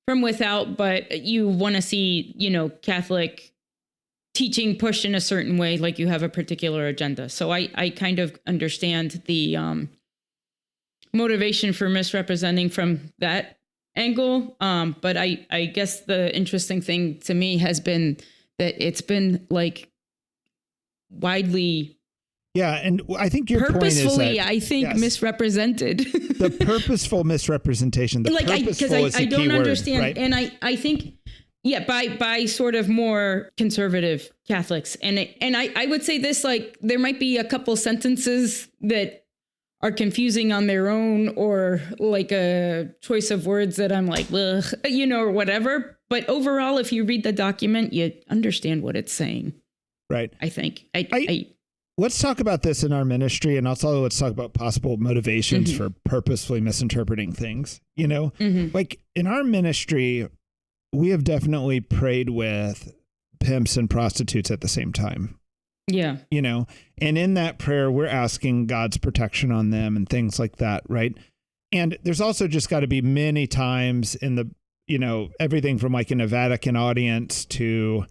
from without, but you want to see, Catholic teaching pushed in a certain way, like you have a particular agenda. So I kind of understand the motivation for misrepresenting from that angle. But I guess the interesting thing to me has been that it's been like widely, and I think your point is purposefully, that, I think, misrepresented. The purposeful misrepresentation. The purposeful is the I don't key word, understand, right? and I think, by sort of more conservative Catholics, and I would say this, like, there might be a couple sentences that are confusing on their own, or like a choice of words that I'm like, ugh, or whatever. But overall, if you read the document, you understand what it's saying. Right. I think. Let's talk about this in our ministry, and also let's talk about possible motivations for purposefully misinterpreting things. Like in our ministry, we have definitely prayed with pimps and prostitutes at the same time. Yeah. And in that prayer, we're asking God's protection on them and things like that. Right. And there's also just got to be many times in the, everything from like in a Vatican audience to,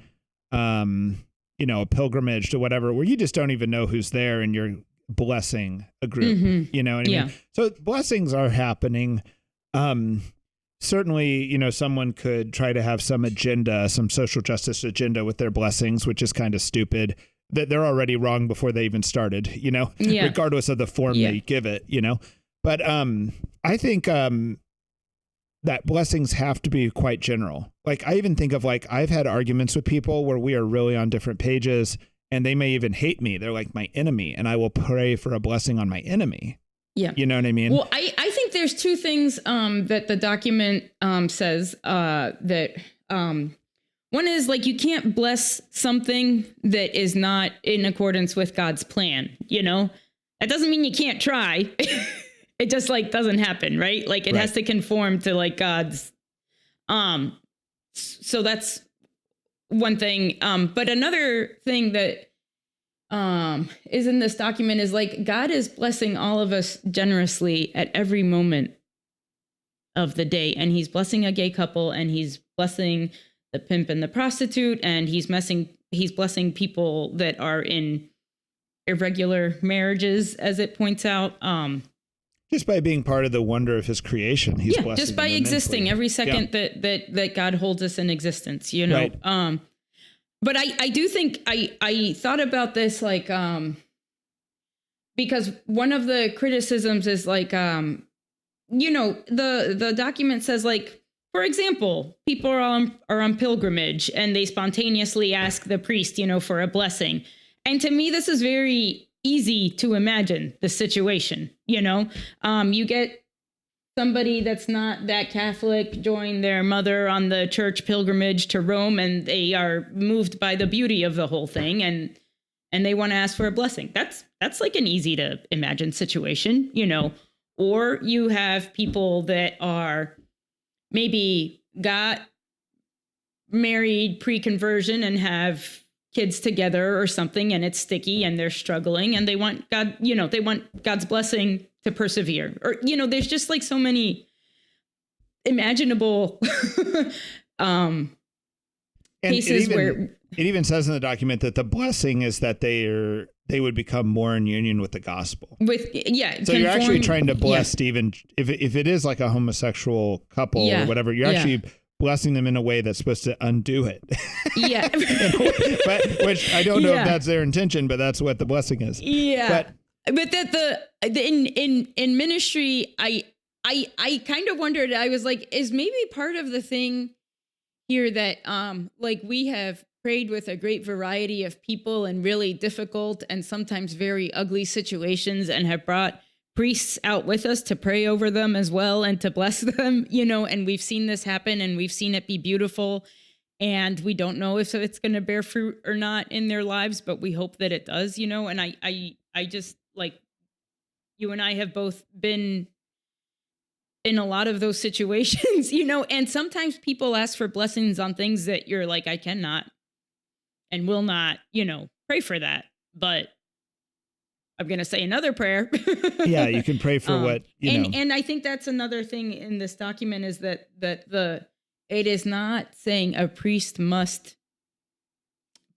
a pilgrimage to whatever, where you just don't even know who's there and you're blessing a group, you know what I mean? So blessings are happening. Certainly, someone could try to have some agenda, some social justice agenda with their blessings, which is kind of stupid. That they're already wrong before they even started, regardless of the form they give it, But I think that blessings have to be quite general. Like I even think of like, I've had arguments with people where we are really on different pages and they may even hate me. They're like my enemy, and I will pray for a blessing on my enemy. Yeah. You know what I mean? Well, I think there's two things that the document says that one is like, you can't bless something that is not in accordance with God's plan. That doesn't mean you can't try. It just like doesn't happen, right? Like it has to conform to like God's. So that's one thing. But another thing that is in this document is like God is blessing all of us generously at every moment of the day, and He's blessing a gay couple, and He's blessing the pimp and the prostitute, and He's blessing people that are in irregular marriages, as it points out. Just by being part of the wonder of His creation, He's blessing just by existing every second that God holds us in existence, Right. But I do think I thought about this like because one of the criticisms is like the document says, like, for example, people are on pilgrimage and they spontaneously ask the priest, for a blessing. And to me, this is very easy to imagine the situation. You get somebody that's not that Catholic join their mother on the church pilgrimage to Rome, and they are moved by the beauty of the whole thing, and they want to ask for a blessing. That's like an easy to imagine situation, Or you have people that are maybe got married pre-conversion and have kids together or something, and it's sticky and they're struggling and they want God, they want God's blessing to persevere. Or, there's just like so many imaginable cases where it even says in the document that the blessing is that they would become more in union with the gospel. So you're actually trying to bless even if it is like a homosexual couple or whatever, you're actually blessing them in a way that's supposed to undo it. Yeah. But which I don't know if that's their intention, but that's what the blessing is. Yeah. But that in ministry, I kind of wondered, I was like, is maybe part of the thing here that like we have prayed with a great variety of people in really difficult and sometimes very ugly situations, and have brought priests out with us to pray over them as well and to bless them, and we've seen this happen and we've seen it be beautiful, and we don't know if it's going to bear fruit or not in their lives, but we hope that it does, and I just, like, you and I have both been in a lot of those situations, and sometimes people ask for blessings on things that you're like, I cannot and will not, pray for that, but I'm going to say another prayer. Yeah, you can pray for what, And I think that's another thing in this document is that it is not saying a priest must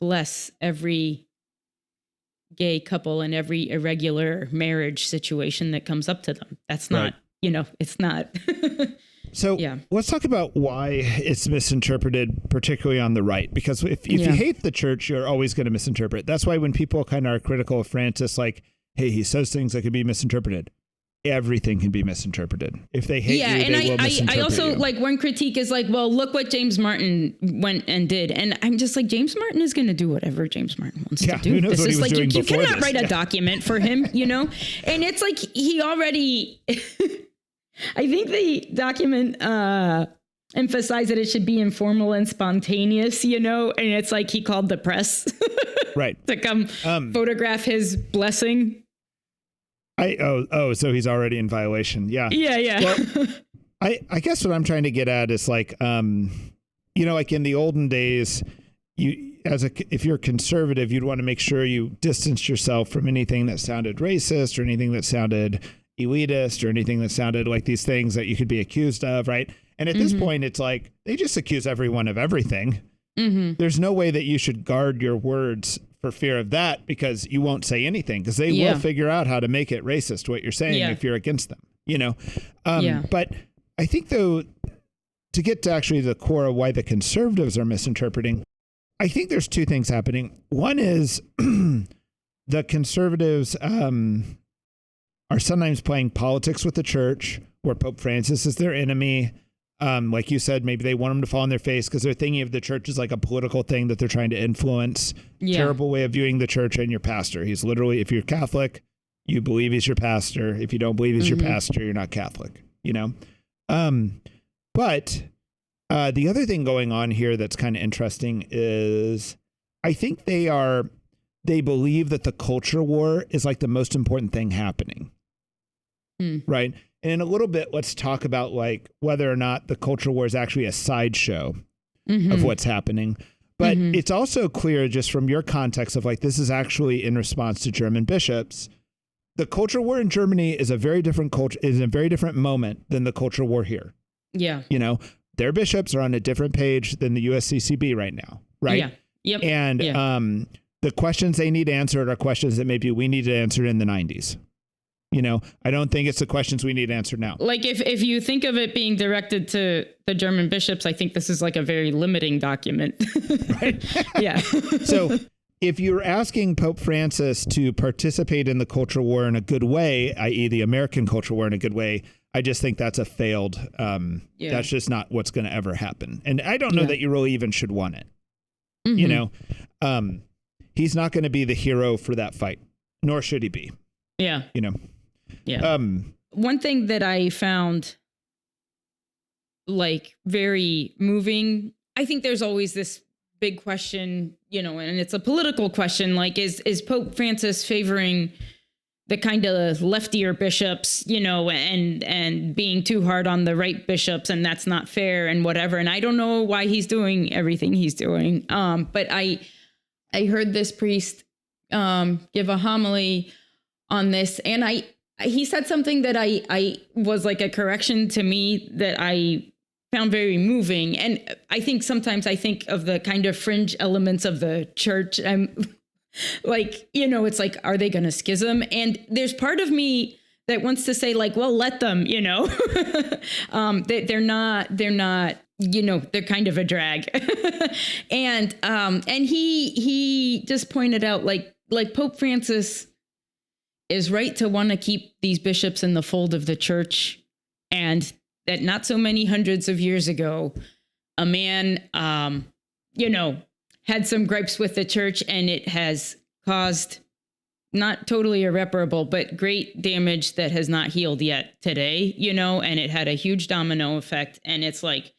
bless every gay couple and every irregular marriage situation that comes up to them. That's not, it's not. So let's talk about why it's misinterpreted, particularly on the right, because if you hate the church, you're always going to misinterpret. That's why when people kind of are critical of Francis, like, hey, he says things that could be misinterpreted. Everything can be misinterpreted. If they hate you, they will misinterpret I also you. like one critique is like, well, look what James Martin went and did. And I'm just like, James Martin is going to do whatever James Martin wants to do. Who knows this what is he was like, doing you before cannot this. write a document for him, you know? And it's like, he already, I think the document emphasized that it should be informal and spontaneous, you know? And it's like, he called the press right to come photograph his blessing. So he's already in violation. Yeah. Well, I guess what I'm trying to get at is like, like in the olden days, if you're conservative, you'd want to make sure you distance yourself from anything that sounded racist or anything that sounded elitist or anything that sounded like these things that you could be accused of. Right. And at this point, it's like they just accuse everyone of everything. There's no way that you should guard your words for fear of that, because you won't say anything, because they will figure out how to make it racist what you're saying if you're against them, you know. But I think, though, to get to actually the core of why the conservatives are misinterpreting, I think there's two things happening. One is the conservatives are sometimes playing politics with the church, where Pope Francis is their enemy. Like you said, maybe they want them to fall on their face because they're thinking of the church as like a political thing that they're trying to influence. Terrible way of viewing the church and your pastor. He's literally, if you're Catholic, you believe he's your pastor. If you don't believe he's your pastor, you're not Catholic, you know? But the other thing going on here that's kind of interesting is I think they believe that the culture war is like the most important thing happening. Right. And in a little bit, let's talk about like whether or not the culture war is actually a sideshow of what's happening. But it's also clear just from your context of like, this is actually in response to German bishops. The culture war in Germany is a very different culture, is a very different moment than the culture war here. Yeah. You know, their bishops are on a different page than the USCCB right now. Right. Yeah. Yep. And the questions they need answered are questions that maybe we needed answered in the 90s. You know, I don't think it's the questions we need answered now. Like if you think of it being directed to the German bishops, I think this is like a very limiting document. Right. So if you're asking Pope Francis to participate in the culture war in a good way, i.e. the American culture war in a good way, I just think that's a failed, that's just not what's going to ever happen. And I don't know that you really even should want it. You know, he's not going to be the hero for that fight, nor should he be. Yeah. You know. Yeah. One thing that I found like very moving, I think there's always this big question, you know, and it's a political question, like is Pope Francis favoring the kind of leftier bishops, you know, and being too hard on the right bishops, and that's not fair and whatever. And I don't know why he's doing everything he's doing. But I heard this priest give a homily on this, and he said something that I was like a correction to me that I found very moving. And I think sometimes I think of the kind of fringe elements of the church. I'm like, you know, it's like, are they going to schism? And there's part of me that wants to say like, well, let them, you know, they're not, you know, they're kind of a drag. And he just pointed out like Pope Francis is right to want to keep these bishops in the fold of the church, and that not so many hundreds of years ago, a man, you know, had some gripes with the church, and it has caused not totally irreparable, but great damage that has not healed yet today, you know, and it had a huge domino effect. And it's like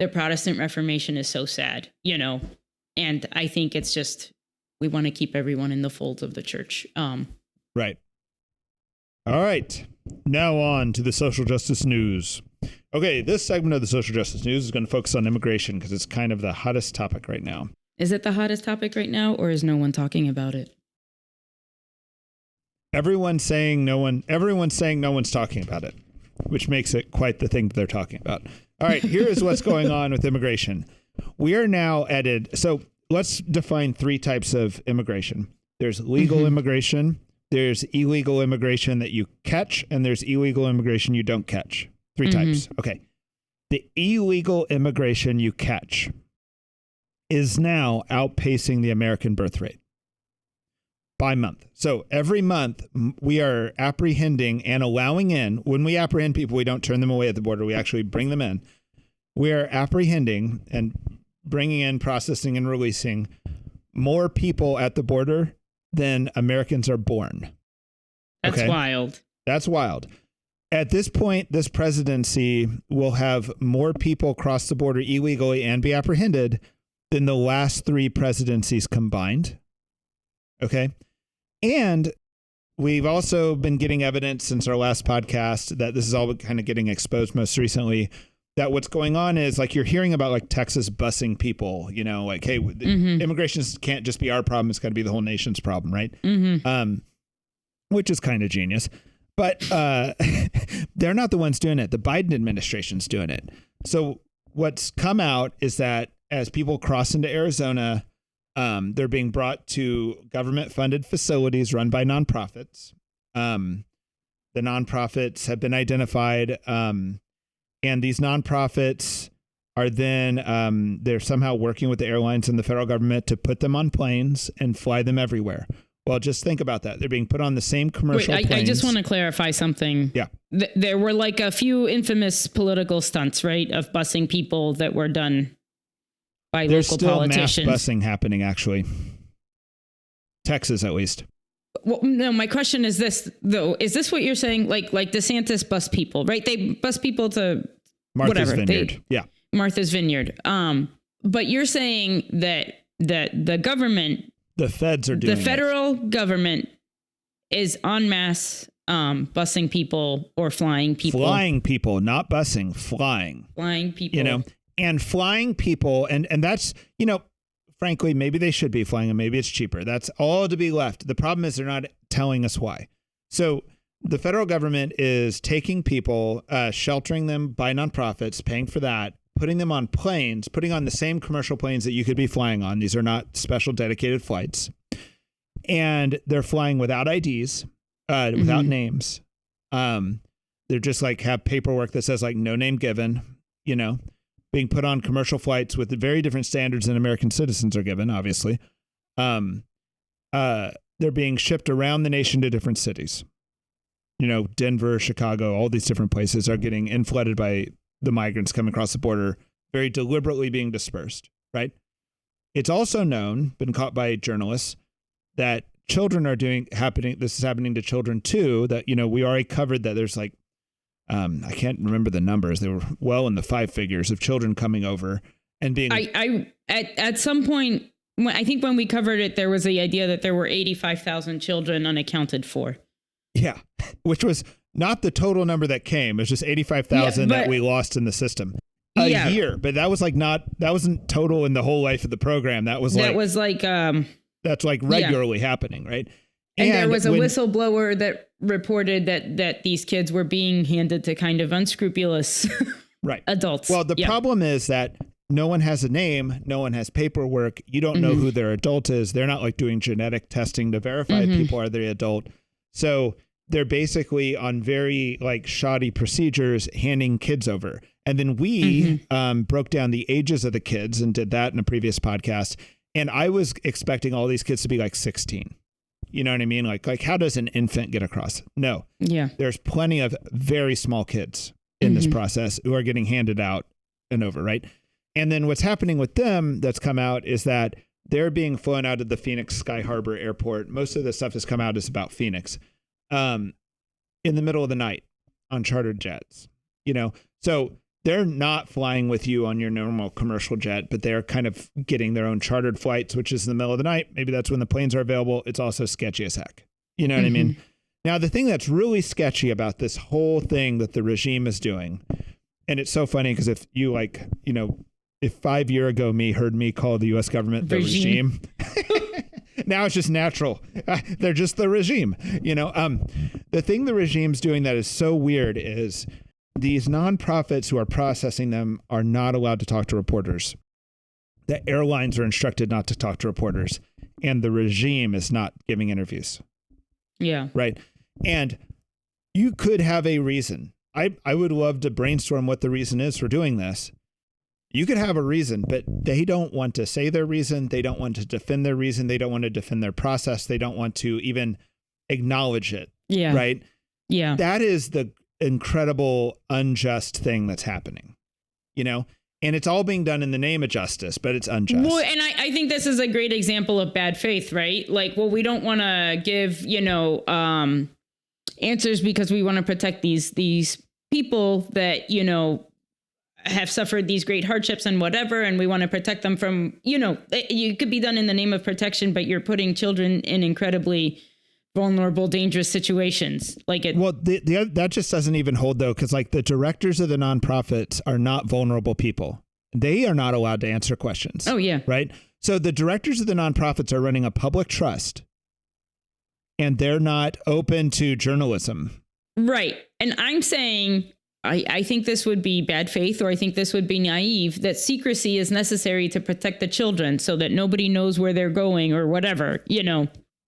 the Protestant Reformation is so sad, you know, and I think it's just, we want to keep everyone in the folds of the church. Right. All right. Now on to the social justice news. Okay, this segment of the social justice news is going to focus on immigration because it's kind of the hottest topic right now. Is it the hottest topic right now, or is no one talking about it? Everyone's saying no one's talking about it, which makes it quite the thing that they're talking about. All right, here is what's going on with immigration. We are now so let's define three types of immigration. There's legal immigration, there's illegal immigration that you catch, and there's illegal immigration you don't catch. Three types. Okay. the illegal immigration you catch is now outpacing the American birth rate by month. So every month we are apprehending and allowing in. When we apprehend people, we don't turn them away at the border. We actually bring them in. We are apprehending and bringing in, processing, and releasing more people at the border than Americans are born. That's wild. That's wild. At this point, this presidency will have more people cross the border illegally and be apprehended than the last 3 presidencies combined. Okay. And we've also been getting evidence since our last podcast that this is all kind of getting exposed most recently, that what's going on is like you're hearing about like Texas busing people, you know, like, hey, immigration can't just be our problem. It's got to be the whole nation's problem. Right. Which is kind of genius. But they're not the ones doing it. The Biden administration's doing it. So what's come out is that as people cross into Arizona, they're being brought to government-funded facilities run by nonprofits. The nonprofits have been identified, and these nonprofits are then they're somehow working with the airlines and the federal government to put them on planes and fly them everywhere. Well, just think about that. They're being put on the same commercial planes. I just want to clarify something. Yeah. There were like a few infamous political stunts, right, of busing people that were done by There's local politicians. There's still mass busing happening, actually. Texas, at least. Well, no, my question is this, though. Is this what you're saying? Like DeSantis bus people, right? They bus people to Martha's Vineyard. Martha's Vineyard. But you're saying that the government... The feds are doing the federal government is en masse busing people or flying people. Flying people, not busing, flying. Flying people. You know, and flying people. And that's, you know, frankly, maybe they should be flying and maybe it's cheaper. That's all to be left. The problem is they're not telling us why. So the federal government is taking people, sheltering them by nonprofits, paying for that, putting them on planes, putting on the same commercial planes that you could be flying on. These are not special dedicated flights. And they're flying without IDs, without names. They're just like have paperwork that says like no name given, you know, being put on commercial flights with very different standards than American citizens are given, obviously. They're being shipped around the nation to different cities. You know, Denver, Chicago, all these different places are getting inflooded by the migrants coming across the border, very deliberately being dispersed, right? It's also known, been caught by journalists, that children are this is happening to children too, that, you know, we already covered that there's like, I can't remember the numbers. They were well in the 5 figures of children coming over and being... At some point, I think when we covered it, there was the idea that there were 85,000 children unaccounted for. Yeah, which was not the total number that came. It was just 85,000 that we lost in the system a year. But that was like that wasn't total in the whole life of the program. That's like regularly happening, right? And there was a whistleblower that reported that these kids were being handed to kind of unscrupulous adults. Well, the problem is that no one has a name. No one has paperwork. You don't know who their adult is. They're not like doing genetic testing to verify people are the adult. So they're basically on very like shoddy procedures handing kids over. And then we broke down the ages of the kids and did that in a previous podcast. And I was expecting all these kids to be like 16. You know what I mean? Like how does an infant get across? No. Yeah. There's plenty of very small kids in this process who are getting handed out and over, right? And then what's happening with them that's come out is that they're being flown out of the Phoenix Sky Harbor Airport. Most of the stuff that's come out is about Phoenix. In the middle of the night on chartered jets, you know, so they're not flying with you on your normal commercial jet, but they're kind of getting their own chartered flights, which is in the middle of the night. Maybe that's when the planes are available. It's also sketchy as heck. You know what I mean? Now, the thing that's really sketchy about this whole thing that the regime is doing, and it's so funny because if you like, you know, if 5 years ago me heard me call the U.S. government the regime now it's just natural. They're just the regime. You know, the thing the regime's doing that is so weird is these nonprofits who are processing them are not allowed to talk to reporters. The airlines are instructed not to talk to reporters, and the regime is not giving interviews. Yeah. Right. And you could have a reason I would love to brainstorm what the reason is for doing this. You could have a reason, but they don't want to say their reason. They don't want to defend their reason. They don't want to defend their process. They don't want to even acknowledge it. Yeah. Right. Yeah. That is the incredible unjust thing that's happening, and it's all being done in the name of justice, but it's unjust. Well, and I think this is a great example of bad faith, right? Like, well, we don't want to give, answers because we want to protect these people that, have suffered these great hardships and whatever. And we want to protect them from, you could be done in the name of protection, but you're putting children in incredibly vulnerable, dangerous situations. That just doesn't even hold, though, because the directors of the nonprofits are not vulnerable people. They are not allowed to answer questions. Oh, yeah. Right. So the directors of the nonprofits are running a public trust, and they're not open to journalism. Right. And I'm saying, I think this would be bad faith, or I think this would be naive, that secrecy is necessary to protect the children so that nobody knows where they're going or whatever,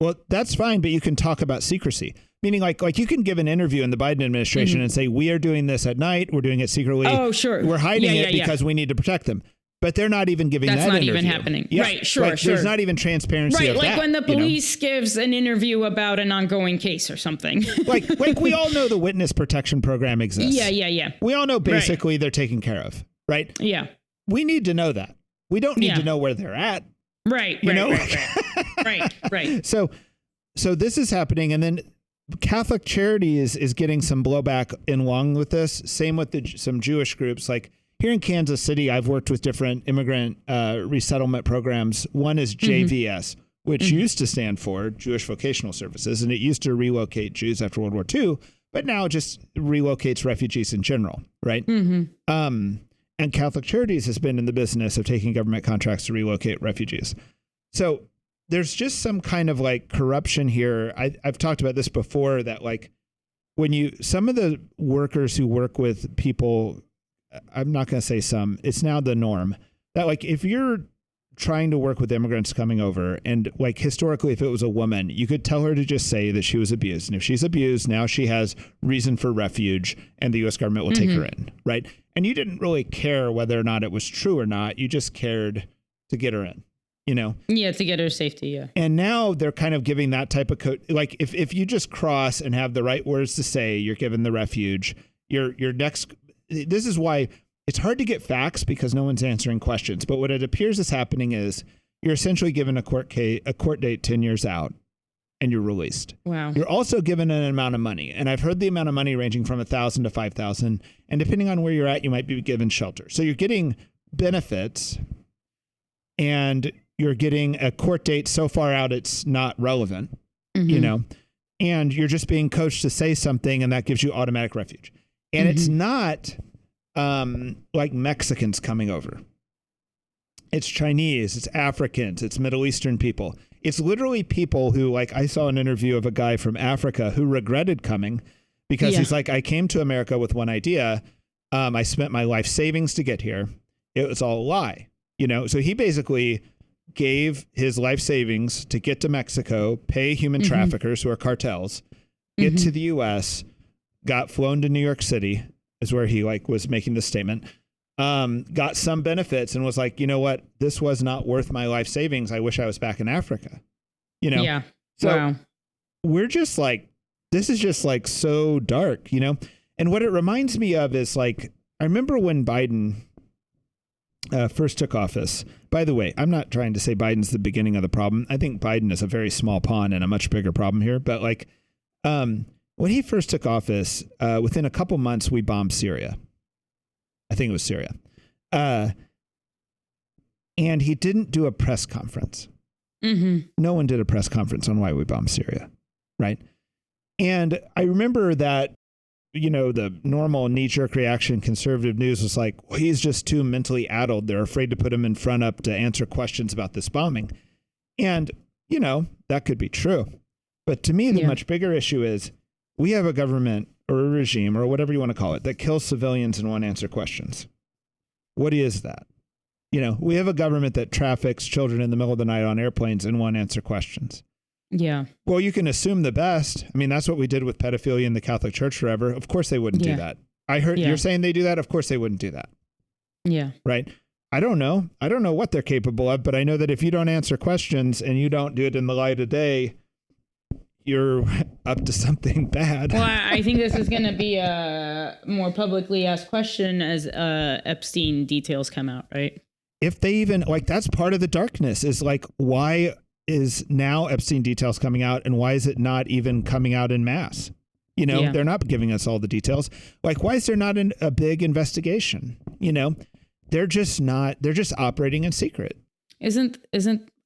Well, that's fine, but you can talk about secrecy. Meaning like you can give an interview in the Biden administration and say, we are doing this at night. We're doing it secretly. Oh, sure. We're hiding it because we need to protect them. But they're not even giving that interview. That's not even happening. Yeah. Right, sure. There's not even transparency of that. Right, like when the police gives an interview about an ongoing case or something. like we all know the witness protection program exists. Yeah. We all know basically they're taken care of, right? Yeah. We need to know that. We don't need to know where they're at. Right. Right. So this is happening, and then Catholic Charities is getting some blowback along with this. Same with some Jewish groups. Like here in Kansas City, I've worked with different immigrant resettlement programs. One is JVS, which used to stand for Jewish Vocational Services, and it used to relocate Jews after World War II, but now just relocates refugees in general, right? And Catholic Charities has been in the business of taking government contracts to relocate refugees. So there's just some kind of corruption here. I've talked about this before, that when some of the workers who work with people, I'm not going to say some, it's now the norm, that if you're trying to work with immigrants coming over, and historically, if it was a woman, you could tell her to just say that she was abused. And if she's abused, now she has reason for refuge, and the U.S. government will take her in, right? And you didn't really care whether or not it was true or not. You just cared to get her in. Yeah, to get her safety. Yeah. And now they're kind of giving that type of code. If you just cross and have the right words to say, you're given the refuge. Your next. This is why it's hard to get facts, because no one's answering questions. But what it appears is happening is you're essentially given a court date 10 years out, and you're released. Wow. You're also given an amount of money, and I've heard the amount of money ranging from $1,000 to $5,000, and depending on where you're at, you might be given shelter. So you're getting benefits, and you're getting a court date so far out it's not relevant, and you're just being coached to say something, and that gives you automatic refuge. And it's not like Mexicans coming over. It's Chinese, it's Africans, it's Middle Eastern people. It's literally people who, I saw an interview of a guy from Africa who regretted coming because he's like, I came to America with one idea. I spent my life savings to get here. It was all a lie, So he basically gave his life savings to get to Mexico, pay human traffickers who are cartels, get to the U.S., got flown to New York City, is where he was making this statement, got some benefits, and was like, you know what? This was not worth my life savings. I wish I was back in Africa. Yeah. So we're just this is just so dark, And what it reminds me of is I remember when Biden first took office. By the way, I'm not trying to say Biden's the beginning of the problem. I think Biden is a very small pawn in a much bigger problem here. But when he first took office, within a couple months, we bombed Syria. I think it was Syria. And he didn't do a press conference. No one did a press conference on why we bombed Syria. Right. And I remember that, the normal knee-jerk reaction, conservative news was like, well, he's just too mentally addled. They're afraid to put him in front up to answer questions about this bombing. And, that could be true. But to me, the much bigger issue is we have a government or a regime or whatever you want to call it that kills civilians and won't answer questions. What is that? We have a government that traffics children in the middle of the night on airplanes and won't answer questions. Yeah. Well, you can assume the best. I mean, that's what we did with pedophilia in the Catholic Church forever. Of course they wouldn't do that. I heard you're saying they do that. Of course they wouldn't do that. Yeah. Right. I don't know what they're capable of, but I know that if you don't answer questions and you don't do it in the light of day, you're up to something bad. Well, I think this is going to be a more publicly asked question as Epstein details come out, right? If they even that's part of the darkness is why is now Epstein details coming out and why is it not even coming out in mass? They're not giving us all the details. Why is there not a big investigation? They're just operating in secret.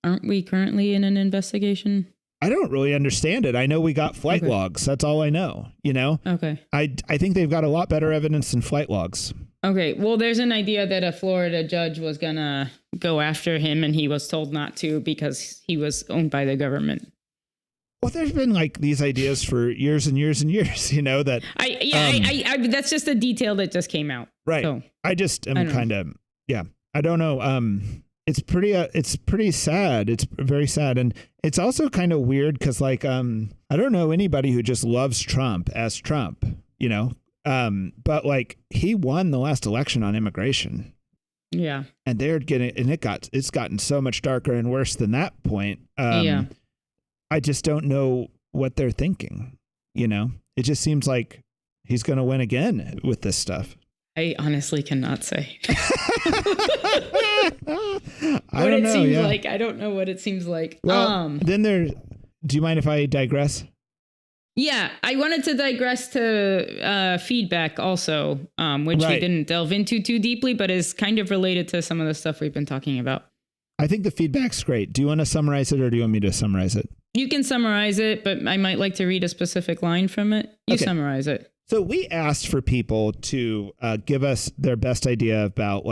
Aren't we currently in an investigation? I don't really understand it. I know we got flight logs. That's all I know, Okay. I think they've got a lot better evidence than flight logs. Okay. Well, there's an idea that a Florida judge was going to go after him and he was told not to because he was owned by the government. Well, there's been these ideas for years and years and years, that I that's just a detail that just came out. Right. So, I just am kind of, I don't know. It's pretty sad. It's very sad. And it's also kind of weird because I don't know anybody who just loves Trump as Trump, but he won the last election on immigration. Yeah. And it's gotten so much darker and worse than that point. I just don't know what they're thinking. It just seems like he's going to win again with this stuff. I honestly cannot say. I don't know. I don't know what it seems like. Well, then do you mind if I digress? Yeah, I wanted to digress to feedback also, which we didn't delve into too deeply, but is kind of related to some of the stuff we've been talking about. I think the feedback's great. Do you want to summarize it or do you want me to summarize it? You can summarize it, but I might like to read a specific line from it. You summarize it. So we asked for people to give us their best idea about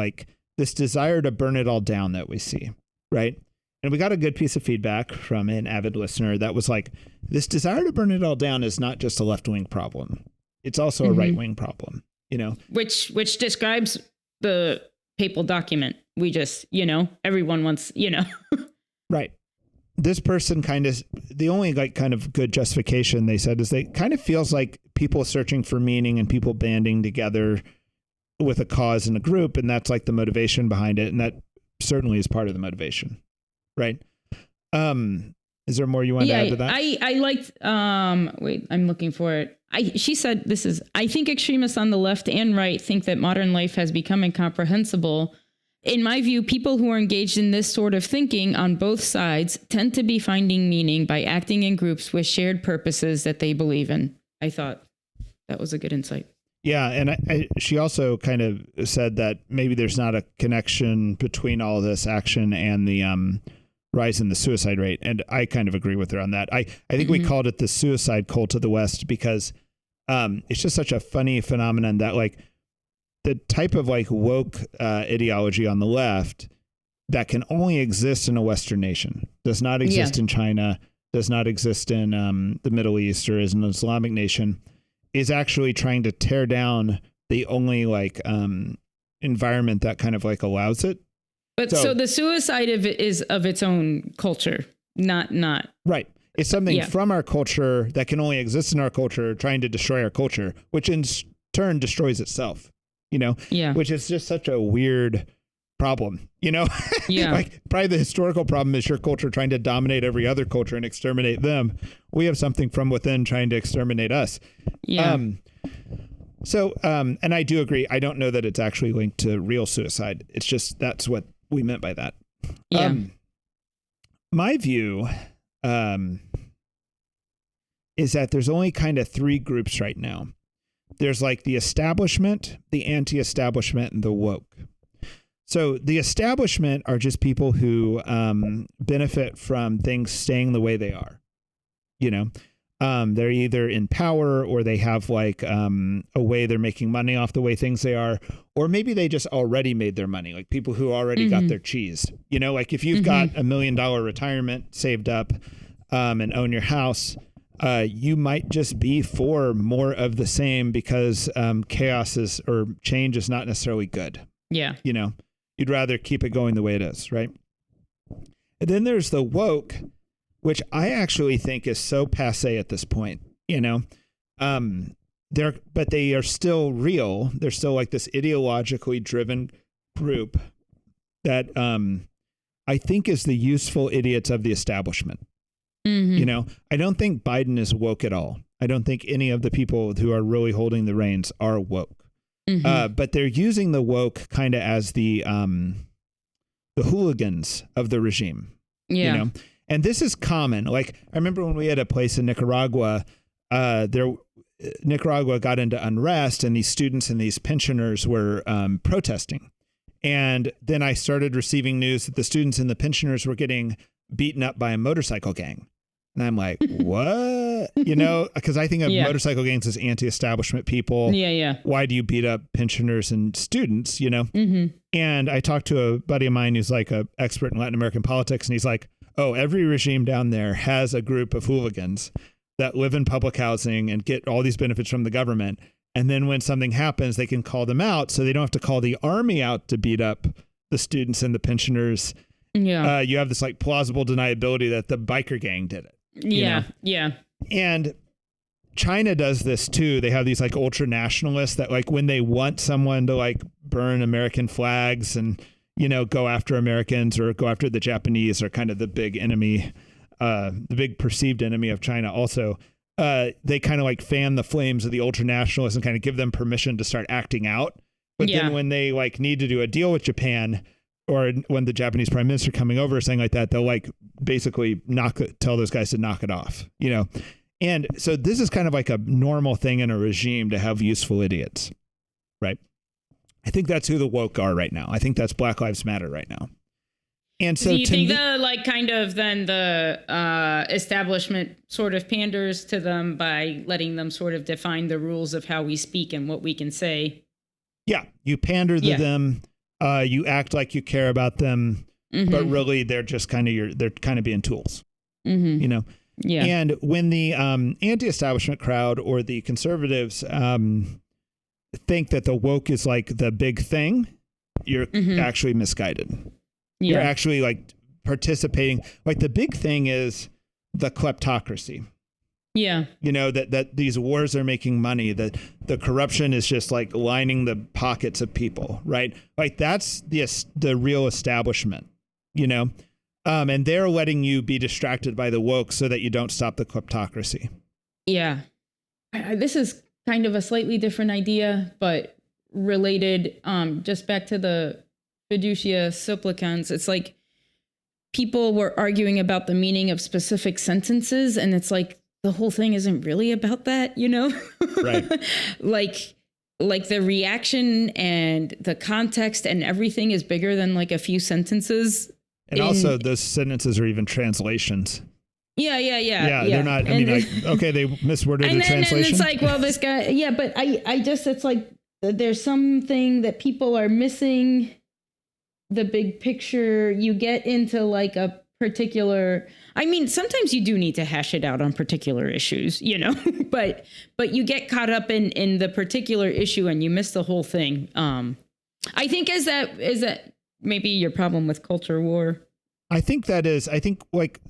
this desire to burn it all down that we see, right? And we got a good piece of feedback from an avid listener that was this desire to burn it all down is not just a left-wing problem. It's also a right-wing problem, Which describes the papal document. We just, everyone wants, Right. This person the only kind of good justification they said is they kind of feels like people searching for meaning and people banding together with a cause and a group. And that's the motivation behind it. And that certainly is part of the motivation. Right. Is there more you want to add to that? I liked, wait, I'm looking for it. She said, I think extremists on the left and right think that modern life has become incomprehensible. In my view, people who are engaged in this sort of thinking on both sides tend to be finding meaning by acting in groups with shared purposes that they believe in. I thought that was a good insight. Yeah. And she also kind of said that maybe there's not a connection between all this action and the rise in the suicide rate. And I kind of agree with her on that. I think we called it the suicide cult of the West because it's just such a funny phenomenon that the type of woke ideology on the left that can only exist in a Western nation, does not exist in China, does not exist in the Middle East or is an Islamic nation, is actually trying to tear down the only environment that kind of allows it. But so the suicide of it is of its own culture, not. Right. It's something from our culture that can only exist in our culture, trying to destroy our culture, which in turn destroys itself. Which is just such a weird problem, probably the historical problem is your culture trying to dominate every other culture and exterminate them. We have something from within trying to exterminate us. Yeah. And I do agree. I don't know that it's actually linked to real suicide. It's just, that's what we meant by that. Yeah. My view, is that there's only kind of three groups right now. There's the establishment, the anti-establishment, and the woke. So the establishment are just people who benefit from things staying the way they are. They're either in power or they have a way they're making money off the way things they are, or maybe they just already made their money, people who already got their cheese. If you've got $1 million retirement saved up and own your house, you might just be for more of the same because chaos or change is not necessarily good. Yeah. You'd rather keep it going the way it is, right? And then there's the woke, which I actually think is so passé at this point. but they are still real. They're still like this ideologically driven group that I think is the useful idiots of the establishment. Mm-hmm. I don't think Biden is woke at all. I don't think any of the people who are really holding the reins are woke. Mm-hmm. But they're using the woke kind of as the hooligans of the regime. Yeah. And this is common. Like, I remember when we had a place in Nicaragua, Nicaragua got into unrest, and these students and these pensioners were protesting. And then I started receiving news that the students and the pensioners were getting beaten up by a motorcycle gang. And I'm like, what? Because I think of motorcycle gangs as anti-establishment people. Yeah. Why do you beat up pensioners and students, Mm-hmm. And I talked to a buddy of mine who's like an expert in Latin American politics. And he's like, oh, every regime down there has a group of hooligans that live in public housing and get all these benefits from the government. And then when something happens, they can call them out, so they don't have to call the army out to beat up the students and the pensioners. Yeah. You have this like plausible deniability that the biker gang did it. Yeah. And China does this too. They have these like ultra nationalists that like when they want someone to like burn American flags and, go after Americans or go after the Japanese are kind of the big enemy, the big perceived enemy of China. Also, they kind of like fan the flames of the ultra nationalists and kind of give them permission to start acting out. But then when they like need to do a deal with Japan, or when the Japanese prime minister coming over or something like that, they'll like basically tell those guys to knock it off, And so this is kind of like a normal thing in a regime to have useful idiots, right? I think that's who the woke are right now. I think that's Black Lives Matter right now. And so do you think the establishment sort of panders to them by letting them sort of define the rules of how we speak and what we can say? Yeah, you pander to them. You act like you care about them, but really they're just kind of being tools, Yeah. And when the anti-establishment crowd or the conservatives think that the woke is like the big thing, you're actually misguided. You're actually like participating. Like the big thing is the kleptocracy. Yeah. That these wars are making money, that the corruption is just like lining the pockets of people, right? Like that's the real establishment, and they're letting you be distracted by the woke so that you don't stop the kleptocracy. Yeah. This is kind of a slightly different idea, but related, just back to the fiducia supplicans. It's like people were arguing about the meaning of specific sentences, and it's like, the whole thing isn't really about that, Right. like the reaction and the context and everything is bigger than like a few sentences. And also those sentences are even translations. Yeah. They're not, okay, they misworded the translation. And it's like, well, this guy, but I just, it's like, there's something that people are missing the big picture. You get into like a particular, sometimes you do need to hash it out on particular issues, but you get caught up in the particular issue and you miss the whole thing. I think is that maybe your problem with culture war? I think like,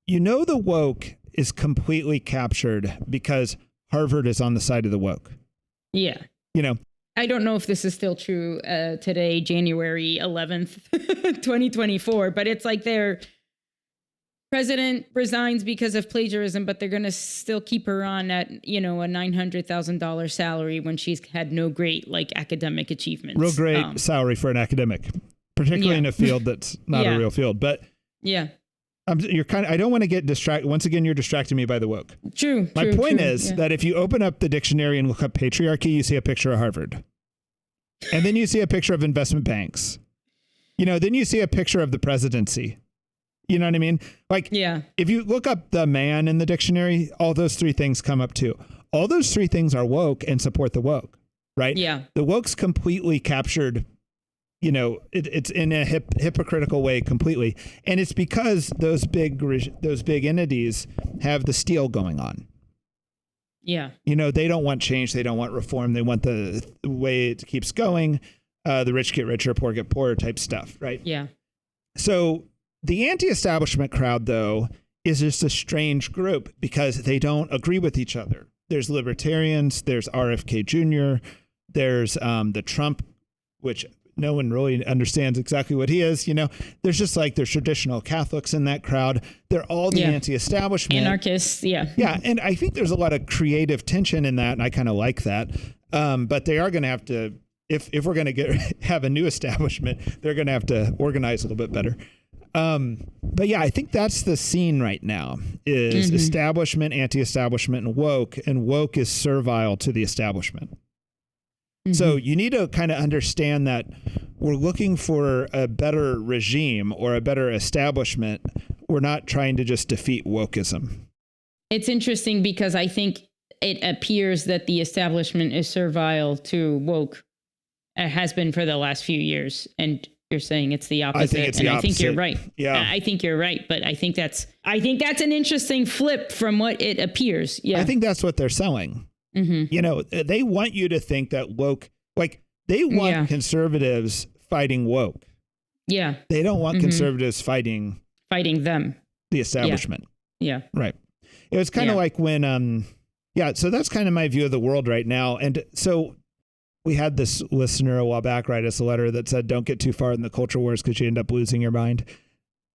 the woke is completely captured because Harvard is on the side of the woke. Yeah. I don't know if this is still true today, January 11th, 2024, but it's like their president resigns because of plagiarism, but they're going to still keep her on at, a $900,000 salary when she's had no great like academic achievements. Real great salary for an academic, particularly in a field that's not a real field. But I don't want to get distracted. Once again, you're distracting me by the woke. True. My point is that if you open up the dictionary and look up patriarchy, you see a picture of Harvard. And then you see a picture of investment banks. Then you see a picture of the presidency. You know what I mean? Like, if you look up the man in the dictionary, all those three things come up too. All those three things are woke and support the woke, right? Yeah. The woke's completely captured, it's in a hypocritical way completely. And it's because those big entities have the steal going on. Yeah. They don't want change. They don't want reform. They want the way it keeps going. The rich get richer, poor get poorer type stuff, right? Yeah. So the anti-establishment crowd, though, is just a strange group because they don't agree with each other. there's libertarians, there's RFK Jr., there's the Trump, which no one really understands exactly what he is. There's just like there's traditional Catholics in that crowd. They're all the anti-establishment anarchists. Yeah. Yeah. And I think there's a lot of creative tension in that. And I kind of like that. But they are going to have to, if we're going to have a new establishment, they're going to have to organize a little bit better. But yeah, I think that's the scene right now is establishment, anti-establishment, and woke is servile to the establishment. So you need to kind of understand that we're looking for a better regime or a better establishment. We're not trying to just defeat wokeism. It's interesting because I think it appears that the establishment is servile to woke. It has been for the last few years. And you're saying it's the opposite. I think it's the opposite. I think you're right. Yeah. I think you're right. But I think that's an interesting flip from what it appears. Yeah. I think that's what they're selling. They want you to think that woke, like they want conservatives fighting woke. Yeah. They don't want conservatives fighting them, the establishment. Yeah. Right. It was kind of like when, so that's kind of my view of the world right now. And so we had this listener a while back write us a letter that said, don't get too far in the culture wars because you end up losing your mind.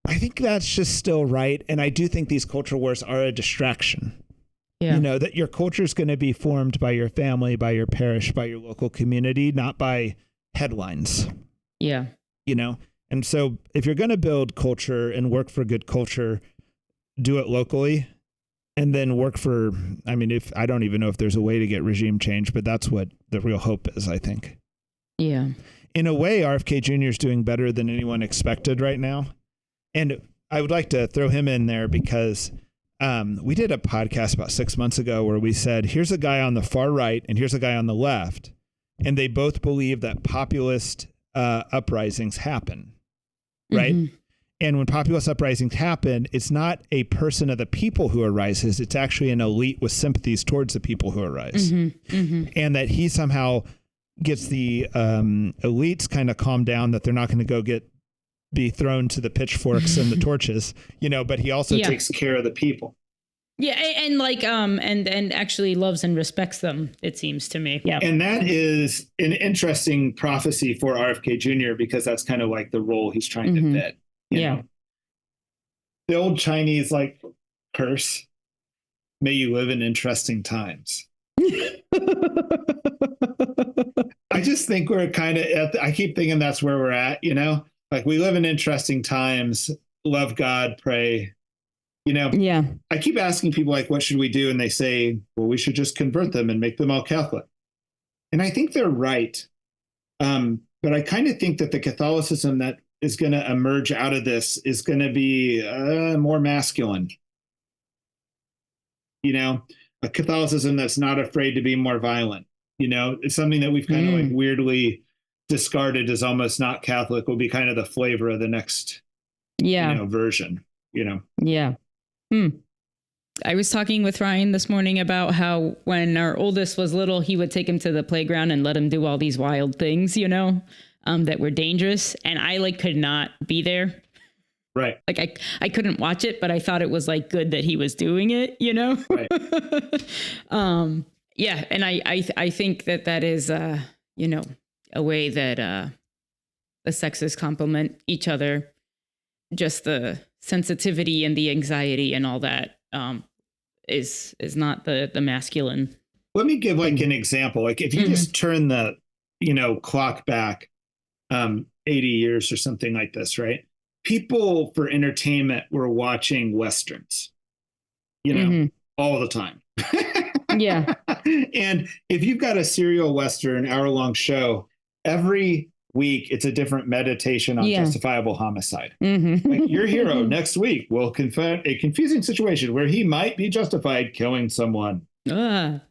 I think that's just still right. And I do think these culture wars are a distraction. Yeah. That your culture is going to be formed by your family, by your parish, by your local community, not by headlines. Yeah. And so if you're going to build culture and work for good culture, do it locally and then work for, I don't even know if there's a way to get regime change, but that's what the real hope is, I think. Yeah. In a way, RFK Jr. is doing better than anyone expected right now. And I would like to throw him in there because we did a podcast about 6 months ago where we said, here's a guy on the far right and here's a guy on the left. And they both believe that populist uprisings happen, right? And when populist uprisings happen, it's not a person of the people who arises. It's actually an elite with sympathies towards the people who arise. And that he somehow gets the elites kind of calmed down that they're not going to be thrown to the pitchforks and the torches, but he also takes care of the people. Yeah. And like, and actually loves and respects them, it seems to me. Yeah. And that is an interesting prophecy for RFK Jr. because that's kind of like the role he's trying to fit. You know? The old Chinese curse, may you live in interesting times. I just think we're kind of, I keep thinking that's where we're at, like we live in interesting times, love God, pray, I keep asking people what should we do? And they say, well, we should just convert them and make them all Catholic. And I think they're right. But I kind of think that the Catholicism that is going to emerge out of this is going to be more masculine. A Catholicism that's not afraid to be more violent. It's something that we've kind of weirdly discarded as almost not Catholic will be kind of the flavor of the next version. Yeah. I was talking with Ryan this morning about how when our oldest was little, he would take him to the playground and let him do all these wild things, that were dangerous. And I could not be there. Right. I couldn't watch it, but I thought it was good that he was doing it, Right. Yeah. And I think that is, a way that the sexes complement each other. Just the sensitivity and the anxiety and all that is not the masculine. Let me give an example. If you just turn the, clock back 80 years or something like this, right? People for entertainment were watching Westerns, all the time. Yeah. And if you've got a serial Western hour-long show, every week it's a different meditation on justifiable homicide. Your hero next week will confront a confusing situation where he might be justified killing someone. And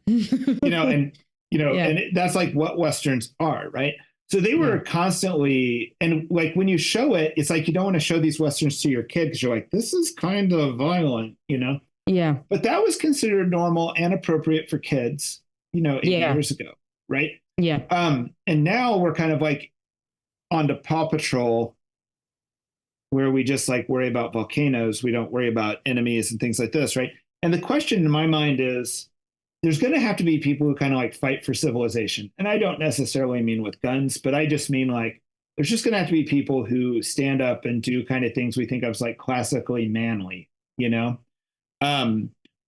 that's what Westerns are, right? So they were constantly, and when you show it, it's you don't want to show these Westerns to your kid because you're this is kind of violent, Yeah. But that was considered normal and appropriate for kids, 8 years ago, right? Yeah. And now we're kind of on to Paw Patrol, where we just worry about volcanoes. We don't worry about enemies and things like this, right? And the question in my mind is, there's going to have to be people who kind of like fight for civilization. And I don't necessarily mean with guns, but I just mean like, there's just going to have to be people who stand up and do kind of things we think of as like classically manly, you know?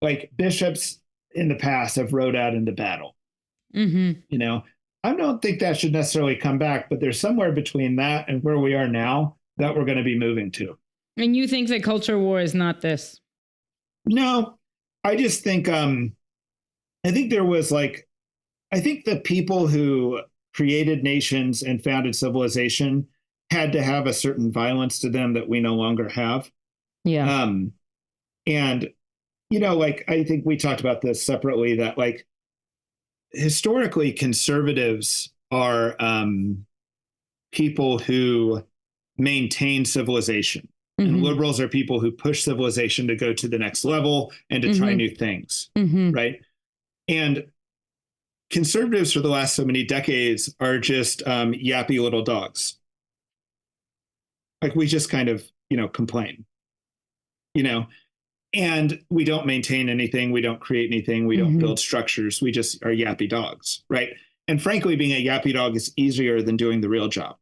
Like bishops in the past have rode out into battle, you know? I don't think that should necessarily come back, but there's somewhere between that and where we are now that we're going to be moving to. And you think that culture war is not this? No, I just think, I think there was like, I think the people who created nations and founded civilization had to have a certain violence to them that we no longer have. Yeah. And, you know, like, I think we talked about this separately, that like, historically conservatives are people who maintain civilization. And liberals are people who push civilization to go to the next level and to try new things, right? And conservatives for the last so many decades are just yappy little dogs. Like we just kind of, you know, complain, you know, and we don't maintain anything. We don't create anything. We don't build structures. We just are yappy dogs, right? And frankly, being a yappy dog is easier than doing the real job,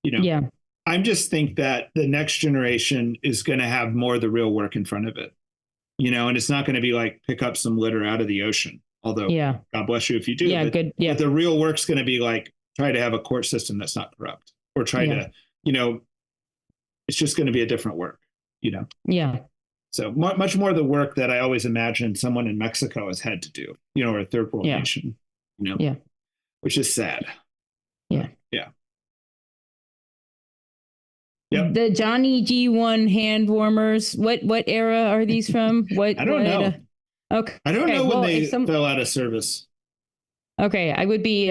you know? Yeah. I just think that the next generation is going to have more of the real work in front of it, you know, and it's not going to be like pick up some litter out of the ocean, although God bless you if you do. Yeah, good. Yeah. But the real work's going to be like try to have a court system that's not corrupt, or try to, you know, it's just going to be a different work, you know? Yeah. So much more the work that I always imagined someone in Mexico has had to do, you know, or a third world nation, you know, which is sad. Yeah. Yeah. Yep. The Johnny G1 hand warmers. What era are these from? What I don't know. Okay. I don't know when they fell out of service. Okay, I would be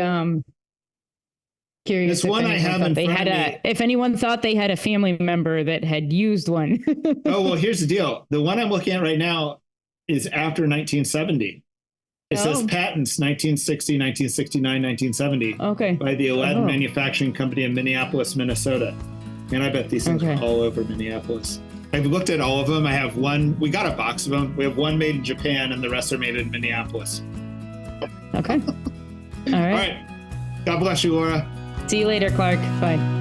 curious. This one I have in front of me. If anyone thought they had a family member that had used one. Oh, well, here's the deal. The one I'm looking at right now is after 1970. It says patents 1960, 1969, 1970. Okay. By the Aladdin Manufacturing Company in Minneapolis, Minnesota. And I bet these things are all over Minneapolis. I've looked at all of them. I have one. We got a box of them. We have one made in Japan, and the rest are made in Minneapolis. Okay. All right. All right. God bless you, Laura. See you later, Clark. Bye.